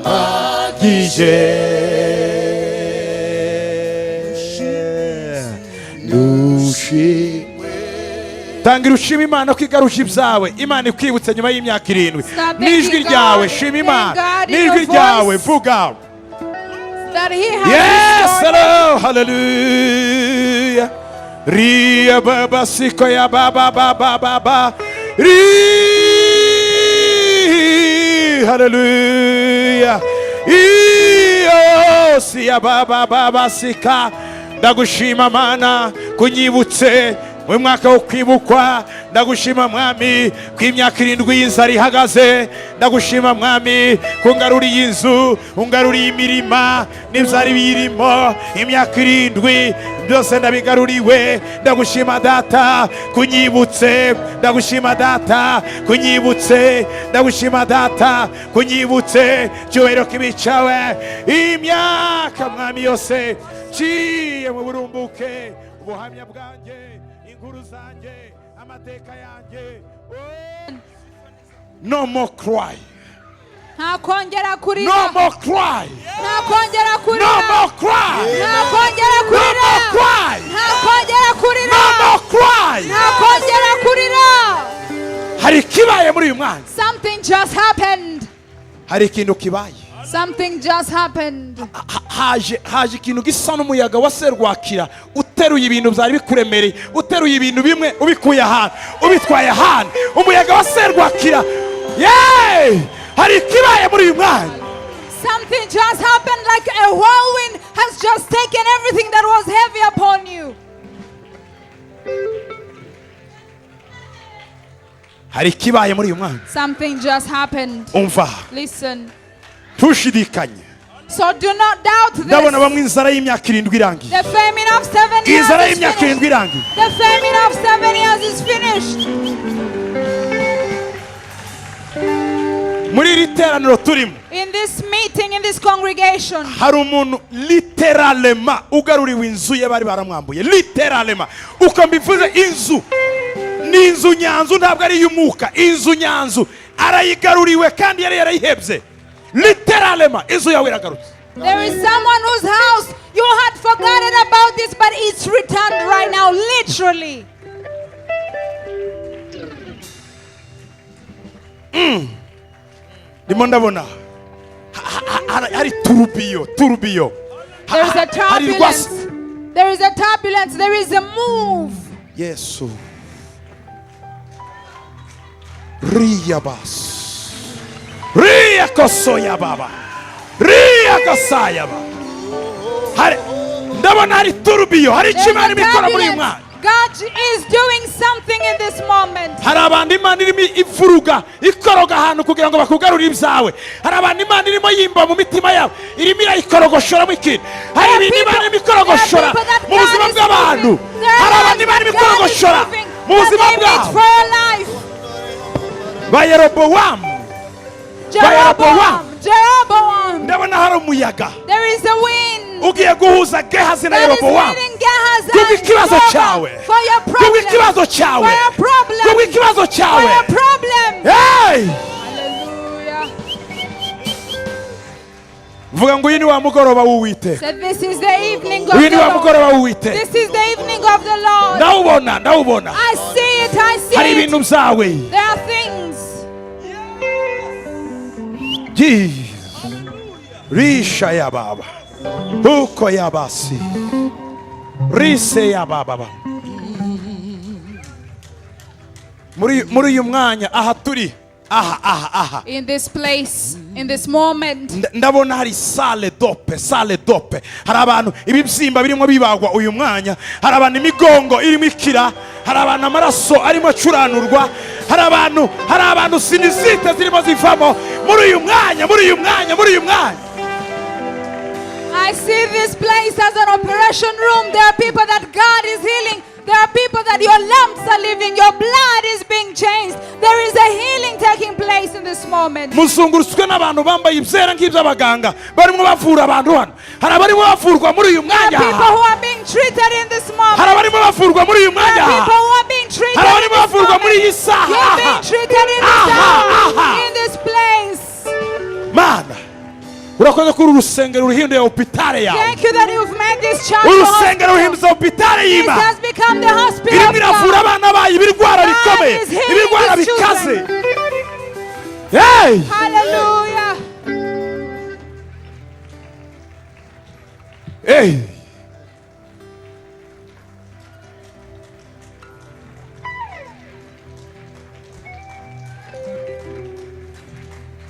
birampagije ndushimwe. tangira ushima Imana ko igaruje ibyawe. Imana ikwibutse nyuma y'imyaka 7 n'ijwi ryawe. shima Imana n'ijwi ryawe vuga yes hello hallelujah ria baba siko ya baba baba baba ri hallelujah iyo si ya baba baba sika. ndagushima Mana kunyibutse mu mwaka wo kwibukwa. ndagushima Mwami kw'imyaka 7 y'inzara ihagaze. ndagushima Mwami kungaruriye inzu ungaruriye imirima n'ibyari biyirimo imyaka 7 byose ndabigaruriwe. ndagushima Data kunyibutse. ndagushima Data kunyibutse. ndagushima Data kunyibutse. cyubahiro kibicawe imyaka Mwami yose ciye mu burumbuke. ubuhamya bwanjye inkuru zanjye amateka yanjye. no more cry. nta kongera kurira. no more cry. nta kongera kurira. no more cry. nta kongera kurira. no more cry. nta kongera kurira. no more cry. nta kongera kurira. hari kibaye muri uyu mwanya. Something just happened. hari ikintu kibaye. Something just happened. haje ikintu gisa n'umuyaga wa serwakira uteruye ibintu byari bikuremereye. uteruye ibintu bimwe ubikuye ahantu ubitwaye ahantu. umuyaga wa serwakira hari kibaye muri uyu mwanya. Something just happened, like a whirlwind has just taken everything that was heavy upon you. hari kibaye muri uyu mwanya. Something just happened. umva Listen. tushidikanye. So do not doubt this. ndabona bamwe inzara y'imyaka 7 irangiye. The famine of 7 years inzara is y'imyaka finished. 7 irangiye. The famine of 7 years is finished. muri iri teraniro turimo In this meeting, in this congregation, hari umuntu literalema ugaruriwe inzu ye bari baramwambuye. literalema uko mbivuze inzu ni inzu nyanzu ntabwo ari y'umwuka. inzu nyanzu arayigaruriwe kandi yari yarayihebye. literalema inzu yawe iragarutse. there is someone whose house you had forgotten about this, but it's returned right now, literally. ndimo ndabona hari turubiyo. There is a turbulence. There is a turbulence. There is a move. yesu riya bas riya kosoya baba riya kosaya baba. hari ndabona hari turubiyo. hari kimana imikora muri uyu mwanya. God is doing something in this moment. hari abantu Imana irimo ivuruga ikoroga ahantu kugira ngo bakugarurire ibyawe. hari abantu Imana irimo yimba mu mitima yabo irimo irayikorogoshoramo ikintu. hari ibintu Imana irimo ikorogoshora mu buzima bw'abantu. hari abantu Imana irimo ikorogoshora mu that buzima they meet bwabo. for your life. Ba Yerobowamu, Jeroboam. ndabona hari umuyaga There is a wind ugiye guhuza Gehazi na that is Yerobowamu. leading Gehazi Kubwo and ikibazo Jeroboam cyawe. for your Kubwo problem. ikibazo cyawe. For your problem. Kubwo ikibazo For cyawe. your problem. Hey! Hallelujah. Vuga ngo uyu ni wa mugoroba w'Uwiteka. So this is the evening of Uyu the ni wa Lord. mugoroba w'Uwiteka. This is the evening of the Lord. Ndawubona. I see it. I see Hari it. ibintu byawe. There are things. Risha ya baba. Huko ya basi. Rise ya baba. Muri uyu mwanya aha turi. Aha. In this place, in this moment, Ndabona hari sale dope. Hari abantu ibibyimba birimo bibagwa uyu mwanya. Hari abantu imigongo irimo ikira. Hari abantu amaraso arimo acuranurwa. Hari abantu sinizite zirimo zivamo muri uyu mwanya. I see this place as an operation room. There are people that God is healing. There are people that your lumps are leaving. Your blood is being changed. There is a healing taking place in this moment. Muzungurutswe n'abantu bambaye ibyera nk'iby'abaganga barimo bavura abantu hano. Hari abarimo bavurwa muri uyu There are mwanya. people who are being treated in this moment. Hari abarimo bavurwa muri uyu There are mwanya. people who are being treated Hari in abarimo this bavurwa muri iyi moment. You're saha. being treated in this hour, in this place. Mana, urakoze kuri urusengero ruhinduye hopitale yawe. Thank you that you've made this church a Urusengero hospital. ruhinduye hopitale This y'Imana. has become the hospital Irimo of iravura God. abana bayo ibirwara bikomeye, is healing ibirwara his bikaze. children. Hey! Hallelujah. Hey!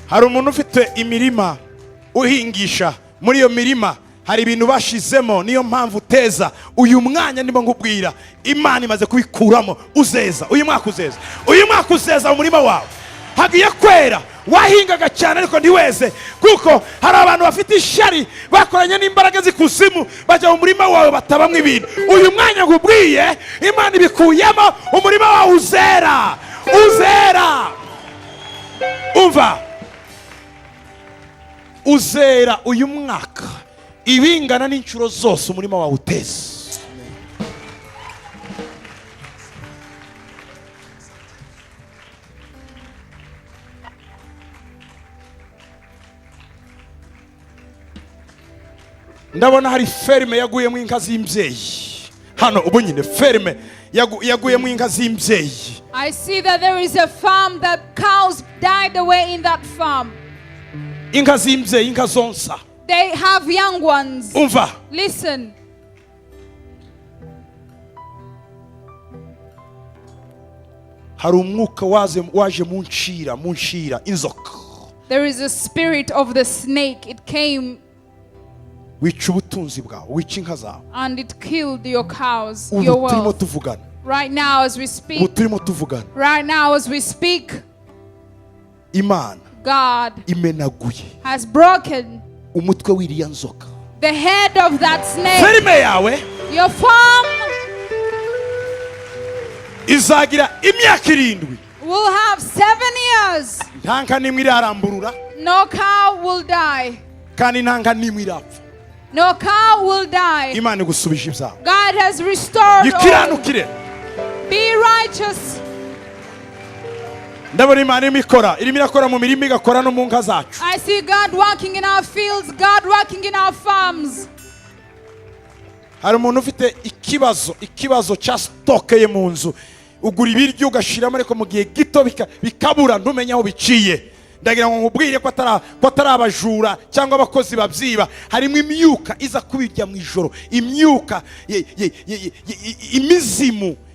Hari umuntu ufite imirima uhingisha, muri iyo mirima hari ibintu bashizemo, niyo mpamvu uteza. Uyu mwanya ndimo nkubwira Imana imaze kubikuramo, uzeza uyu mwaka, uzeza mu murima wawe. Hagiye kwera, wahingaga cyane ariko ntiweze, kuko hari abantu bafite ishari bakoranye n'imbaraga z'ikuzimu bajya mu murima wawe batabamwe ibintu. Uyu mwanya nkubwiye Imana ibikuyemo, umurima wawe uzera. Umva, uzera uyu mwaka ibingana n'inshuro zose umurima wawe uteze. Ndabona hari ferme yaguyemo inka z'imbyeyi hano. Ubu nyine ferme yaguyemo inka z'imbyeyi. I see that there is a farm that cows died away in that farm. Inka z'imbyeyi, inka zonsa. They have young ones. Umva, Listen. hari umwuka waje munshira inzoka. There is a spirit of the snake. It came Wica ubutunzi bwawe, wica inka zawe. and it killed your cows, Ubu your turimo wealth. tuvugana. Right now as we Ubu speak, turimo tuvugana. Imana God imenaguye has broken umutwe w'iriya nzoka. the head of that snake. Ferme yawe Your farm izagira imyaka 7. will have 7 years. Nta nka n'imwe iraramburura, No cow will die. kandi nta nka n'imwe irapfa. No cow will die. Imana igusubije ibyawe. God has restored all. Yikiranukire. Be righteous. Ndabona Imana irimo irakora mu mirima, igakora no mu nka zacu. I see God working in our fields, God working in our farms. Hari umuntu ufite ikibazo cya stoke ye mu nzu. Ugura ibiryo ugashiramo ariko mu gihe gito bikabura ntumenye aho biciye. Ndagira ngo nkubwire ko atari abajura cyangwa abakozi babyiba. Harimo imyuka iza kubirya mu ijoro, imyuka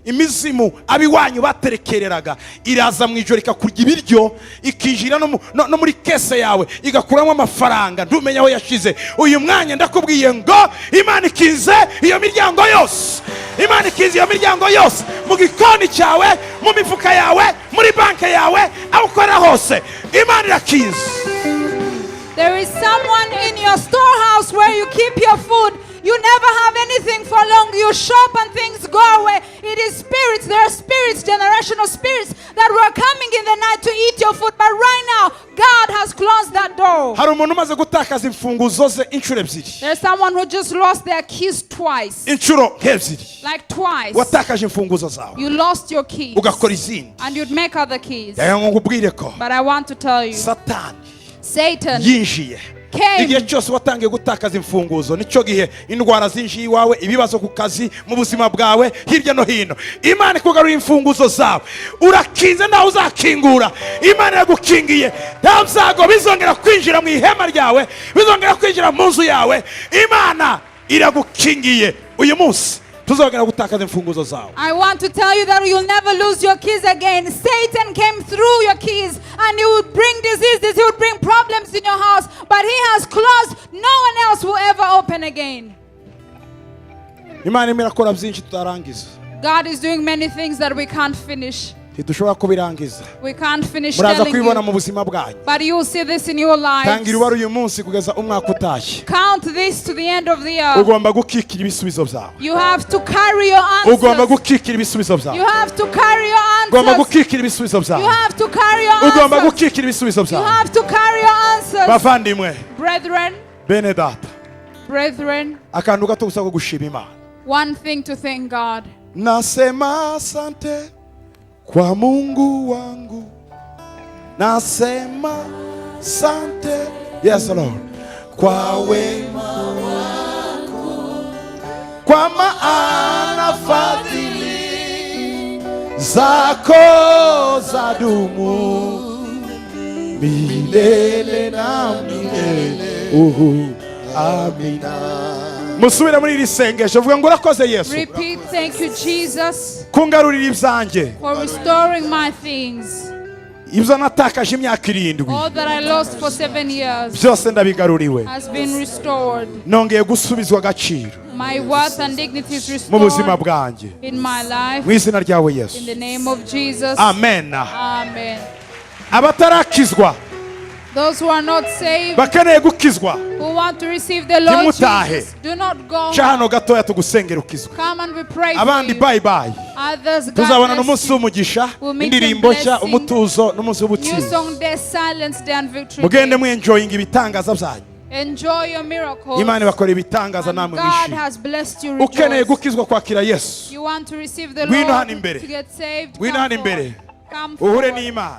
imizimu abiwanyu baterekereraga iraza mu ijoro ikakurya ibiryo, ikinjira no muri kese yawe igakuramo amafaranga ntumenye aho yashize. Uyu mwanya ndakubwiye ngo Imana ikize iyo miryango yose. Imana ikize iyo miryango yose, mu gikoni cyawe, mu mifuka yawe, muri banke yawe, aho ukora hose. Imana irakize. There is someone in your storehouse where you keep your food. You never have anything for long. You shop and things go away. It is spirits. There are spirits, generational spirits, that were coming in the night to eat your food. But right now, God has closed that door. hari umuntu umaze gutakaza imfunguzo ze inshuro ebyiri, There's someone who just lost their keys twice. inshuro nk'ebyiri Like twice. watakaje imfunguzo zawe You lost your keys. ugakora izindi. And you'd make other keys. Reka nkubwire ko But I want to tell you, satani Satan yinjiye came. igihe cyose watangiye gutakaza imfunguzo, nicyo gihe indwara zinjiye iwawe, ibibazo ku kazi, mu buzima bwawe, hirya no hino. Imana ikugarurira imfunguzo zawe, urakinze nawe uzakingura. Imana yagukingiye, nta byago bizongera kwinjira mu ihema ryawe, bizongera kwinjira mu nzu yawe. Imana iragukingiye. Uyu munsi tuzongera gutakaza imfunguzo zawe. I want to tell you that you'll never lose your keys again. Satan came through your keys and he would bring diseases, he would bring problems in your house, but he has closed. No one else will ever open again. Imana irakora byinshi tutarangiza. God is doing many things that we can't finish. Ntidushobora kubirangiza. We can't finish Muraza telling kwibona you. mu buzima bwanyu. But you will see this in your Tangira lives. uwari uyu munsi kugeza umwaka utashye. Count this to the end of the year. Ugomba gukikira ibisubizo byawe. You have to carry your Ugomba answers. gukikira ibisubizo byawe. You have to carry your Ugomba answers. gukikira ibisubizo You byawe. have to carry your Ugomba answers. gukikira ibisubizo You byawe. have to carry your answers. Bavandimwe, Brethren, bene data, brethren, akantu gato gusa ko gushima Imana. one thing to thank God. Nasema asante kwa Mungu wangu. Nasema asante, yes Lord, kwa wema wako, kwa maana fadhili zako zadumu milele na milele. Amina. Musubire muri iri sengesho vuga ngo urakoze Yesu Repeat, thank you, Jesus, kungarurira ibyanjye, for restoring my things. ibyo natakaje imyaka 7 All that I lost for 7 years byose ndabigaruriwe, has been restored. nongeye gusubizwa agaciro My worth and dignity is mu buzima restored bwanjye, in my life. mu izina ryawe In Yesu, the name of Jesus. amen. Amen. Abatarakizwa Those who are not saved, bakeneye gukizwa, who want to receive the Lord Ntimutahe. Jesus, do not go. ca hano gatoya tugusengera ukizwa. Come and we pray for Abandi you. bye bye, Others, God tuzabona bless n'umunsi you. w'umugisha, We'll meet indirimbo in nshya, blessing. umutuzo n'umunsi New w'ubutsinzi. song, Day Silence, Day and Victory. Mugende Day. mwenjoyinga ibitangaza byanyu. Enjoy your miracles. Imana ibakora ibitangaza And namwe God mwishimye. has blessed you. Ukeneye Rejoice. gukizwa kwakira Yesu, You want to receive the Ngwino Lord hano imbere. to get saved. Ngwino Come hano imbere. forward. Come uhure forward. n'Imana,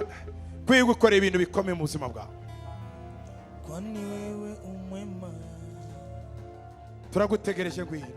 kwiye gukora ibintu bikomeye mu buzima bwawe. Turagutegereje ngwino.